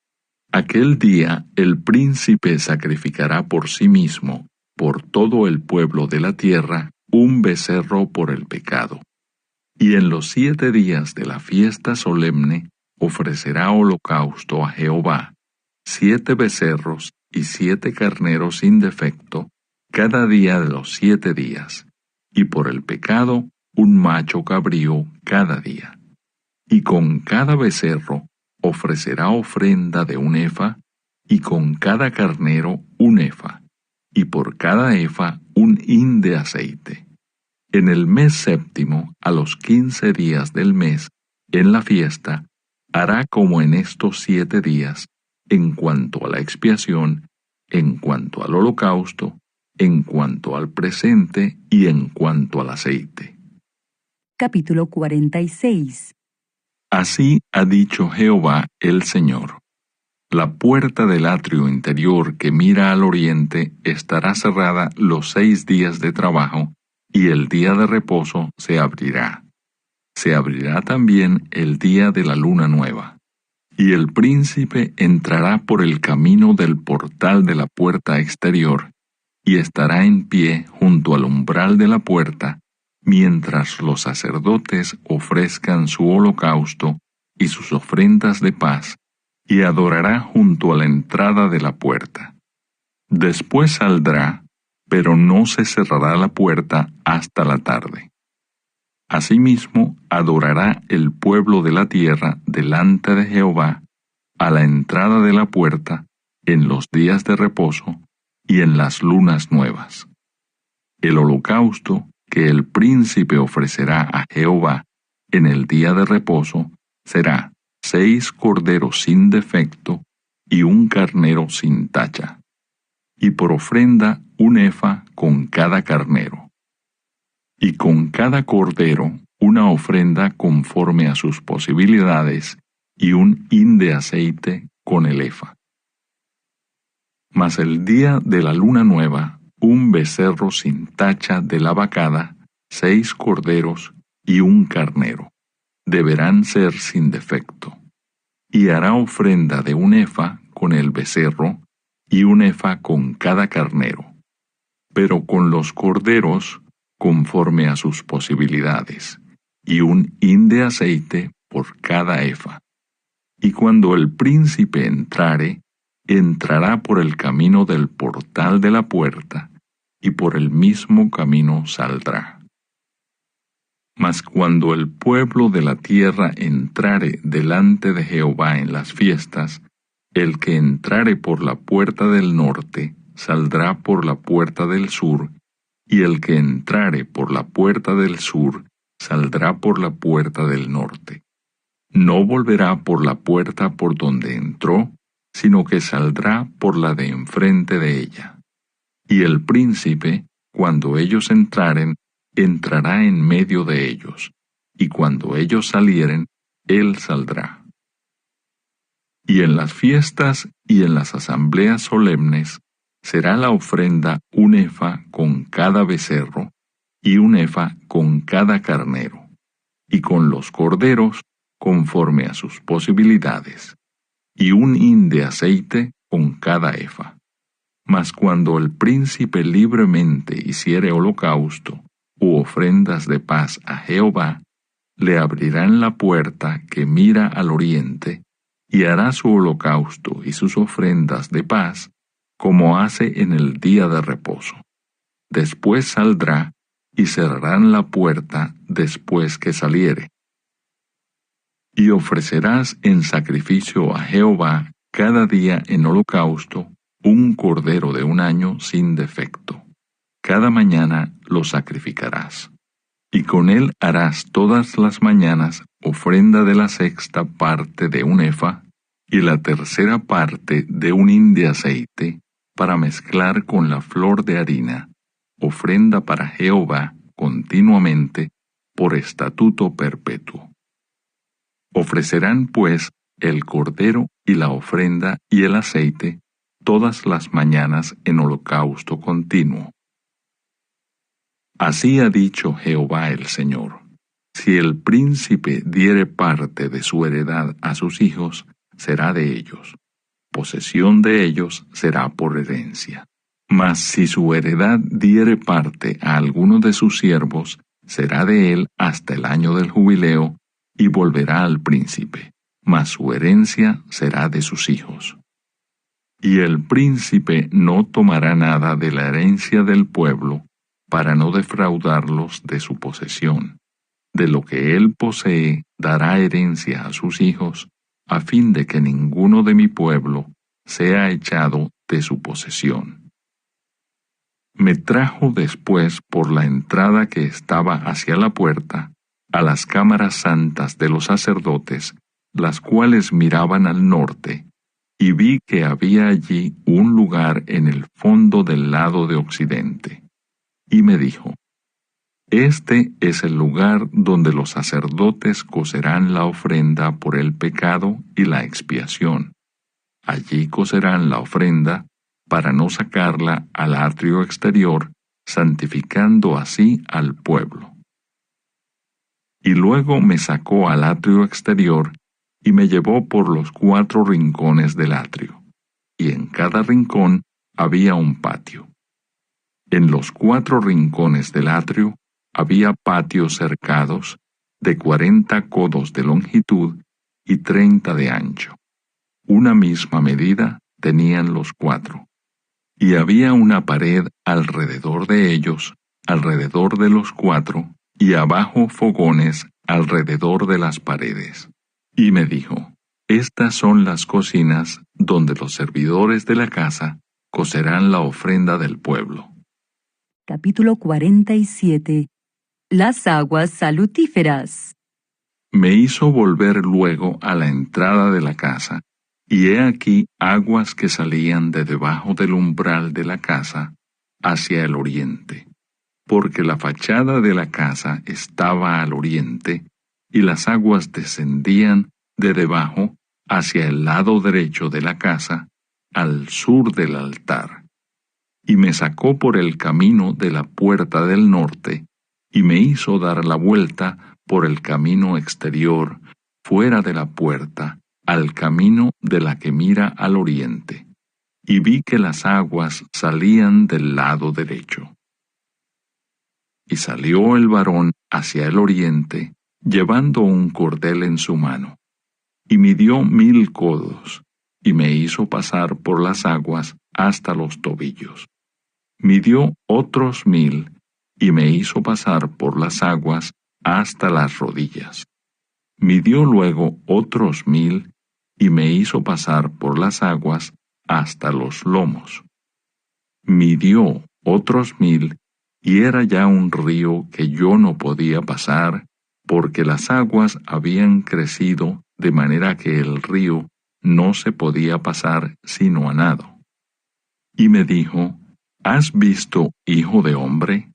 B: Aquel día el príncipe sacrificará por sí mismo, por todo el pueblo de la tierra, un becerro por el pecado. Y en los 7 días de la fiesta solemne ofrecerá holocausto a Jehová, 7 becerros y 7 carneros sin defecto, cada día de los 7 días, y por el pecado un macho cabrío cada día. Y con cada becerro ofrecerá ofrenda de un efa, y con cada carnero un efa, y por cada efa un hin de aceite. En el mes 7º, a los 15 días del mes, en la fiesta, hará como en estos 7 días, en cuanto a la expiación, en cuanto al holocausto, en cuanto al presente y en cuanto al aceite.
A: Capítulo 46.
B: Así ha dicho Jehová el Señor: la puerta del atrio interior que mira al oriente estará cerrada los 6 días de trabajo, y el día de reposo se abrirá. Se abrirá también el día de la luna nueva. Y el príncipe entrará por el camino del portal de la puerta exterior, y estará en pie junto al umbral de la puerta, mientras los sacerdotes ofrezcan su holocausto y sus ofrendas de paz, y adorará junto a la entrada de la puerta. Después saldrá, pero no se cerrará la puerta hasta la tarde. Asimismo, adorará el pueblo de la tierra delante de Jehová, a la entrada de la puerta, en los días de reposo y en las lunas nuevas. El holocausto que el príncipe ofrecerá a Jehová en el día de reposo será 6 corderos sin defecto y un carnero sin tacha, y por ofrenda un efa con cada carnero, y con cada cordero una ofrenda conforme a sus posibilidades, y un hin de aceite con el efa. Mas el día de la luna nueva, un becerro sin tacha de la vacada, 6 corderos y un carnero, deberán ser sin defecto. Y hará ofrenda de un efa con el becerro, y un efa con cada carnero, pero con los corderos conforme a sus posibilidades, y un hin de aceite por cada efa. Y cuando el príncipe entrare, entrará por el camino del portal de la puerta, y por el mismo camino saldrá. Mas cuando el pueblo de la tierra entrare delante de Jehová en las fiestas, el que entrare por la puerta del norte, saldrá por la puerta del sur, y el que entrare por la puerta del sur, saldrá por la puerta del norte. No volverá por la puerta por donde entró, sino que saldrá por la de enfrente de ella. Y el príncipe, cuando ellos entraren, entrará en medio de ellos, y cuando ellos salieren, él saldrá. Y en las fiestas y en las asambleas solemnes será la ofrenda un efa con cada becerro, y un efa con cada carnero, y con los corderos conforme a sus posibilidades, y un hin de aceite con cada efa. Mas cuando el príncipe libremente hiciere holocausto u ofrendas de paz a Jehová, le abrirán la puerta que mira al oriente, y hará su holocausto y sus ofrendas de paz, como hace en el día de reposo. Después saldrá, y cerrarán la puerta después que saliere. Y ofrecerás en sacrificio a Jehová cada día en holocausto un cordero de un año sin defecto. Cada mañana lo sacrificarás. Y con él harás todas las mañanas ofrenda de la sexta parte de un efa y la tercera parte de un hin de aceite para mezclar con la flor de harina, ofrenda para Jehová continuamente por estatuto perpetuo. Ofrecerán pues el cordero y la ofrenda y el aceite todas las mañanas en holocausto continuo. Así ha dicho Jehová el Señor: si el príncipe diere parte de su heredad a sus hijos, será de ellos. Posesión de ellos será por herencia. Mas si su heredad diere parte a alguno de sus siervos, será de él hasta el año del jubileo, y volverá al príncipe, mas su herencia será de sus hijos. Y el príncipe no tomará nada de la herencia del pueblo, para no defraudarlos de su posesión. De lo que él posee dará herencia a sus hijos, a fin de que ninguno de mi pueblo sea echado de su posesión. Me trajo después por la entrada que estaba hacia la puerta, a las cámaras santas de los sacerdotes, las cuales miraban al norte, y vi que había allí un lugar en el fondo del lado de occidente. Y me dijo: este es el lugar donde los sacerdotes cocerán la ofrenda por el pecado y la expiación. Allí cocerán la ofrenda para no sacarla al atrio exterior, santificando así al pueblo. Y luego me sacó al atrio exterior y me llevó por los 4 rincones del atrio, y en cada rincón había un patio. En los 4 rincones del atrio había patios cercados de 40 codos de longitud y 30 de ancho. Una misma medida tenían los 4. Y había una pared alrededor de ellos, alrededor de los 4, y abajo fogones alrededor de las paredes. Y me dijo: estas son las cocinas donde los servidores de la casa cocerán la ofrenda del pueblo.
A: Capítulo 47. Las aguas salutíferas.
B: Me hizo volver luego a la entrada de la casa, y he aquí aguas que salían de debajo del umbral de la casa hacia el oriente, porque la fachada de la casa estaba al oriente, y las aguas descendían de debajo hacia el lado derecho de la casa, al sur del altar. Y me sacó por el camino de la puerta del norte, y me hizo dar la vuelta por el camino exterior, fuera de la puerta, al camino de la que mira al oriente. y vi que las aguas salían del lado derecho. Y salió el varón hacia el oriente, llevando un cordel en su mano, y midió 1000 codos, y me hizo pasar por las aguas hasta los tobillos. Midió otros 1000, y me hizo pasar por las aguas hasta las rodillas. Midió luego otros 1000, y me hizo pasar por las aguas hasta los lomos. Midió otros 1000, y era ya un río que yo no podía pasar, porque las aguas habían crecido de manera que el río no se podía pasar sino a nado. Y me dijo: ¿Has visto, hijo de hombre?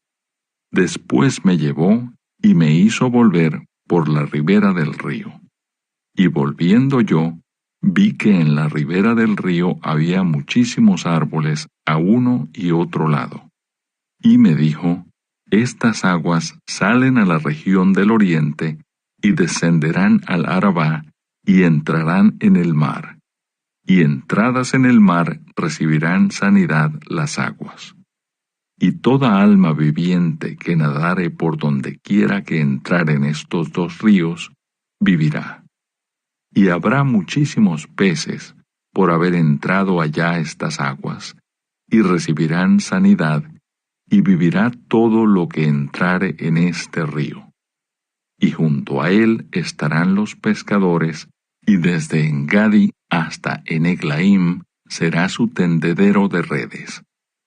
B: Después me llevó y me hizo volver por la ribera del río. Y volviendo yo, vi que en la ribera del río había muchísimos árboles a uno y otro lado. Y me dijo: Estas aguas salen a la región del oriente y descenderán al Arabá y entrarán en el mar. Y entradas en el mar recibirán sanidad las aguas. Y toda alma viviente que nadare por donde quiera que entrare en estos dos ríos, vivirá. Y habrá muchísimos peces por haber entrado allá estas aguas, y recibirán sanidad, y vivirá todo lo que entrare en este río. Y junto a él estarán los pescadores, y desde Engadi hasta Eneglaim será su tendedero de redes,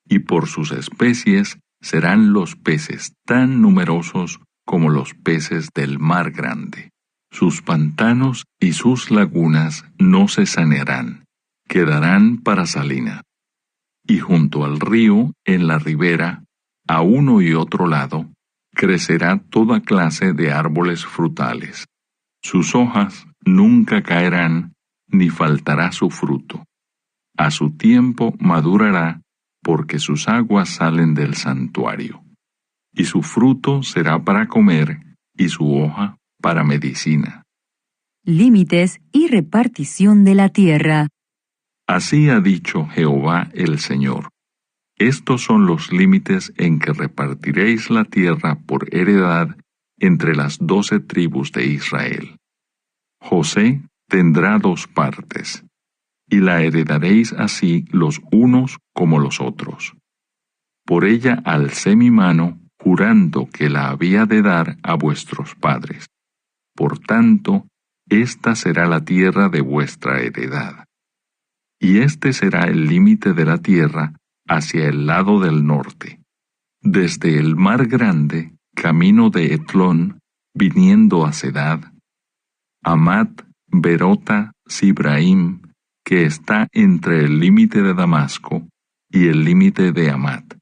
B: y por sus especies serán los peces tan numerosos como los peces del mar grande. Sus pantanos y sus lagunas no se sanearán, quedarán para salina. Y junto al río, en la ribera, a uno y otro lado, crecerá toda clase de árboles frutales. Sus hojas nunca caerán, ni faltará su fruto. A su tiempo madurará, porque sus aguas salen del santuario. Y su fruto será para comer, y su hoja para medicina.
A: Límites y repartición de la tierra.
B: Así ha dicho Jehová el Señor. Estos son los límites en que repartiréis la tierra por heredad entre las 12 tribus de Israel. José tendrá 2 partes, y la heredaréis así los unos como los otros. Por ella alcé mi mano, jurando que la había de dar a vuestros padres. Por tanto, esta será la tierra de vuestra heredad. Y este será el límite de la tierra hacia el lado del norte, desde el mar grande, camino de Etlón, viniendo a Sedad, Amat, Berota, Sibraim, que está entre el límite de Damasco y el límite de Amat,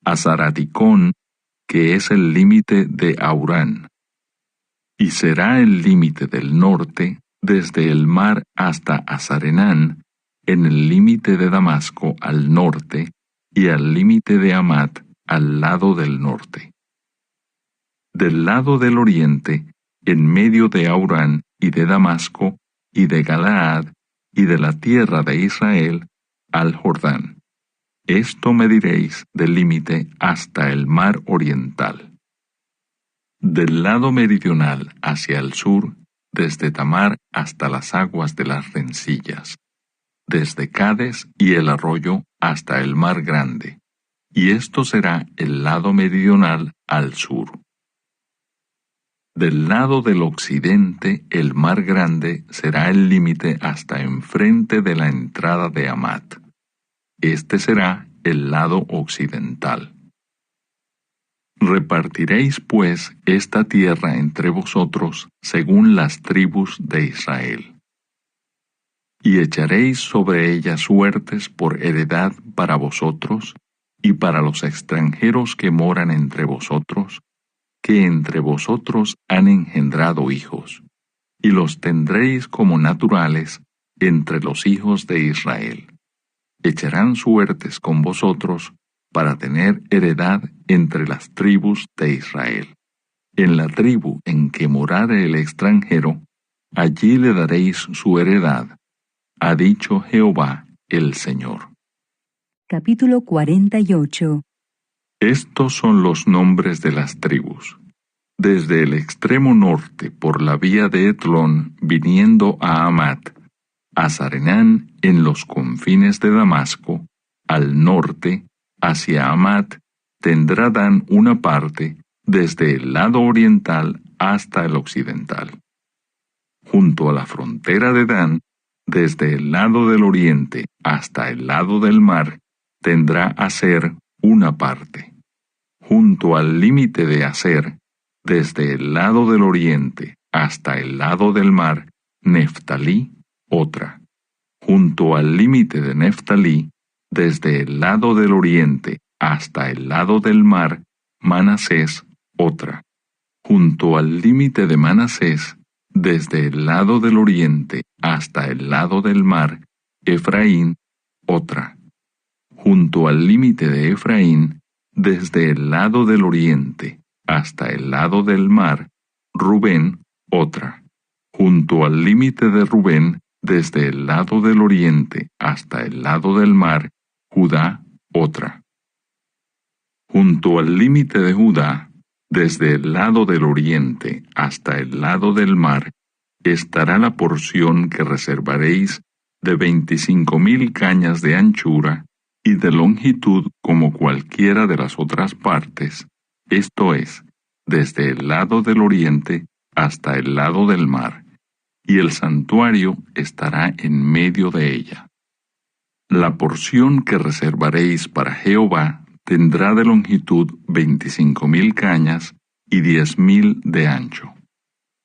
B: a Zaraticón, que es el límite de Aurán, y será el límite del norte desde el mar hasta Azarenán, en el límite de Damasco al norte, y al límite de Amat al lado del norte. Del lado del oriente, en medio de Aurán y de Damasco, y de Galaad, y de la tierra de Israel, al Jordán. Esto mediréis del límite hasta el mar oriental. Del lado meridional hacia el sur, desde Tamar hasta las aguas de las rencillas, desde Cades y el arroyo hasta el mar grande, y esto será el lado meridional al sur. Del lado del occidente el mar grande será el límite hasta enfrente de la entrada de Amat. Este será el lado occidental. Repartiréis pues esta tierra entre vosotros según las tribus de Israel. Y echaréis sobre ella suertes por heredad para vosotros y para los extranjeros que moran entre vosotros, que entre vosotros han engendrado hijos, y los tendréis como naturales entre los hijos de Israel. Echarán suertes con vosotros para tener heredad entre las tribus de Israel. En la tribu en que morare el extranjero, allí le daréis su heredad, ha dicho Jehová el Señor.
A: Capítulo 48.
B: Estos son los nombres de las tribus. Desde el extremo norte por la vía de Etlón, viniendo a Hamat, a Zarenán en los confines de Damasco, al norte, hacia Hamat, tendrá Dan una parte, desde el lado oriental hasta el occidental. Junto a la frontera de Dan, desde el lado del oriente hasta el lado del mar, tendrá Aser una parte. Junto al límite de Aser, desde el lado del oriente hasta el lado del mar, Neftalí otra. Junto al límite de Neftalí, desde el lado del oriente hasta el lado del mar, Manasés otra. Junto al límite de Manasés, desde el lado del oriente hasta el lado del mar, Efraín otra. Junto al límite de Efraín, desde el lado del oriente hasta el lado del mar, Rubén otra. Junto al límite de Rubén, desde el lado del oriente hasta el lado del mar, Judá otra. Junto al límite de Judá, desde el lado del oriente hasta el lado del mar, estará la porción que reservaréis de 25,000 cañas de anchura y de longitud como cualquiera de las otras partes, esto es, desde el lado del oriente hasta el lado del mar, y el santuario estará en medio de ella. La porción que reservaréis para Jehová tendrá de longitud 25,000 cañas y 10,000 de ancho.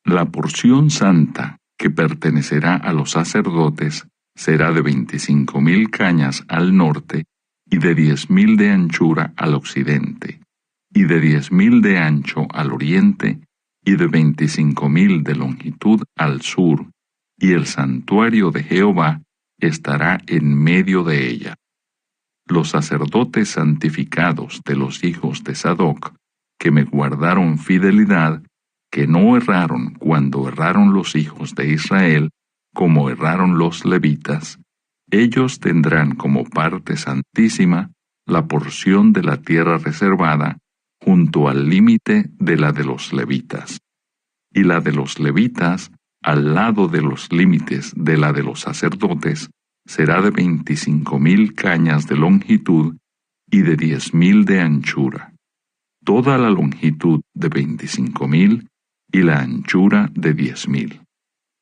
B: La porción santa que pertenecerá a los sacerdotes será de 25,000 cañas al norte y de 10,000 de anchura al occidente, y de 10,000 de ancho al oriente, y de 25,000 de longitud al sur, y el santuario de Jehová estará en medio de ella. Los sacerdotes santificados de los hijos de Sadoc, que me guardaron fidelidad, que no erraron cuando erraron los hijos de Israel, como erraron los levitas, ellos tendrán como parte santísima la porción de la tierra reservada junto al límite de la de los levitas, y la de los levitas al lado de los límites de la de los sacerdotes será de 25,000 cañas de longitud y de 10,000 de anchura, toda la longitud de 25,000 y la anchura de 10,000.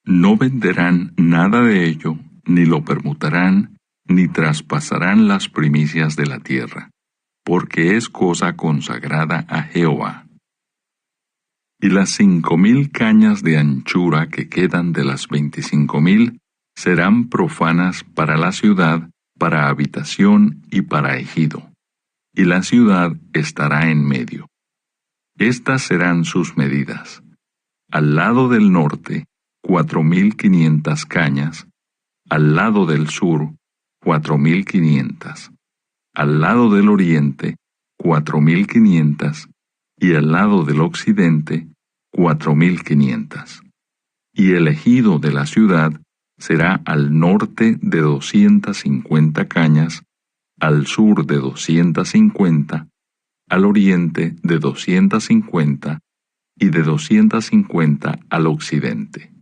B: No venderán nada de ello, ni lo permutarán, ni traspasarán las primicias de la tierra, porque es cosa consagrada a Jehová. Y las 5,000 cañas de anchura que quedan de las 25,000 serán profanas para la ciudad, para habitación y para ejido, y la ciudad estará en medio. Estas serán sus medidas. Al lado del norte, 4,500 cañas, al lado del sur, 4,500, al lado del oriente, 4,500, y al lado del occidente, 4,500. Y el ejido de la ciudad será al norte de 250 cañas, al sur de 250, al oriente de 250, y de 250 al occidente.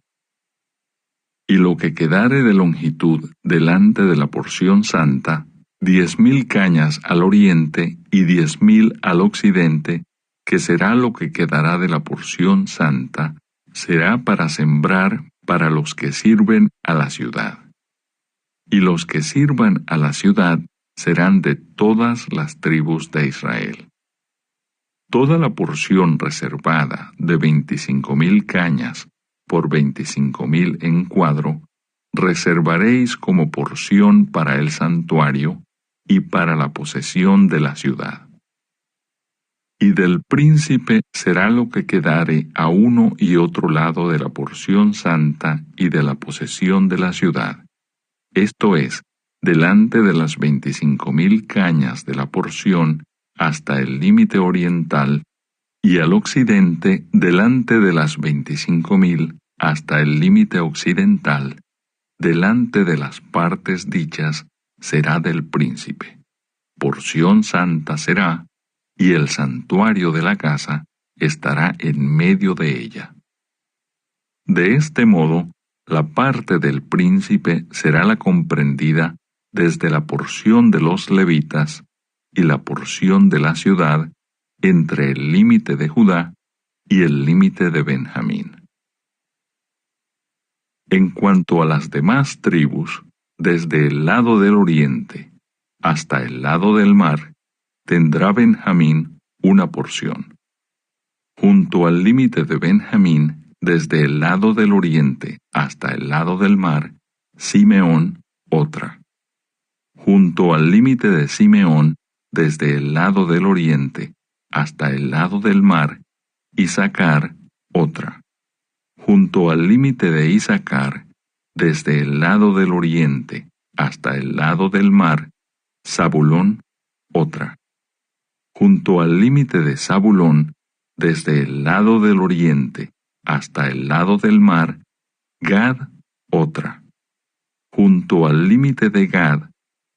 B: Y lo que quedare de longitud delante de la porción santa, 10,000 cañas al oriente y 10,000 al occidente, que será lo que quedará de la porción santa, será para sembrar para los que sirven a la ciudad. Y los que sirvan a la ciudad serán de todas las tribus de Israel. Toda la porción reservada de 25,000 cañas por 25,000 en cuadro, reservaréis como porción para el santuario y para la posesión de la ciudad. Y del príncipe será lo que quedare a uno y otro lado de la porción santa y de la posesión de la ciudad, esto es, delante de las 25,000 cañas de la porción hasta el límite oriental, y al occidente delante de las 25,000 hasta el límite occidental, delante de las partes dichas, será del príncipe. Porción santa será, y el santuario de la casa estará en medio de ella. De este modo, la parte del príncipe será la comprendida desde la porción de los levitas y la porción de la ciudad entre el límite de Judá y el límite de Benjamín. En cuanto a las demás tribus, desde el lado del oriente hasta el lado del mar, tendrá Benjamín una porción. Junto al límite de Benjamín, desde el lado del oriente hasta el lado del mar, Simeón otra. Junto al límite de Simeón, desde el lado del oriente hasta el lado del mar, Isacar otra. Junto al límite de Isacar, desde el lado del oriente hasta el lado del mar, Zabulón otra. Junto al límite de Zabulón, desde el lado del oriente hasta el lado del mar, Gad otra. Junto al límite de Gad,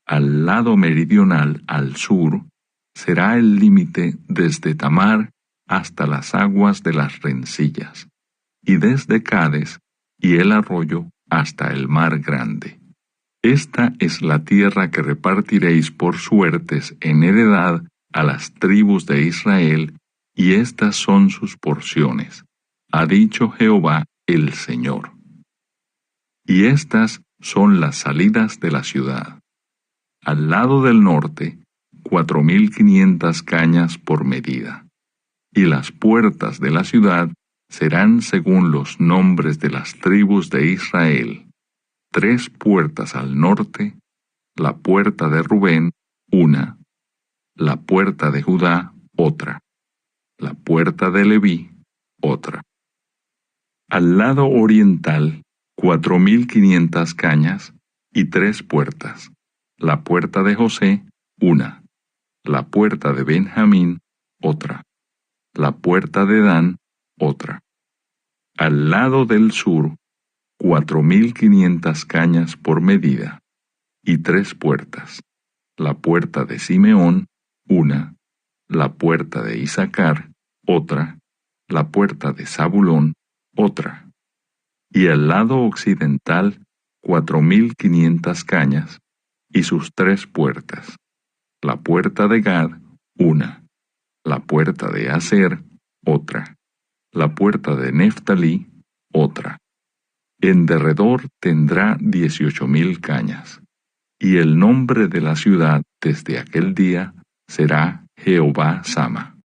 B: al lado meridional al sur, será el límite desde Tamar hasta las aguas de las rencillas, y desde Cades y el arroyo hasta el mar grande. Esta es la tierra que repartiréis por suertes en heredad a las tribus de Israel, y estas son sus porciones, ha dicho Jehová el Señor. Y estas son las salidas de la ciudad. Al lado del norte, 4,500 cañas por medida. Y las puertas de la ciudad serán según los nombres de las tribus de Israel: 3 puertas al norte, la puerta de Rubén, una, la puerta de Judá, otra, la puerta de Leví, otra. Al lado oriental, 4,500 cañas y 3 puertas, la puerta de José, una, la puerta de Benjamín, otra, la puerta de Dan, otra. Al lado del sur, 4,500 cañas por medida, y 3 puertas, la puerta de Simeón, una, la puerta de Isacar, otra, la puerta de Zabulón, otra. Y al lado occidental, 4,500 cañas, y sus 3 puertas, la puerta de Gad, una, la puerta de Aser, otra, la puerta de Neftalí, otra. En derredor tendrá 18,000 cañas, y el nombre de la ciudad desde aquel día será Jehová Sama.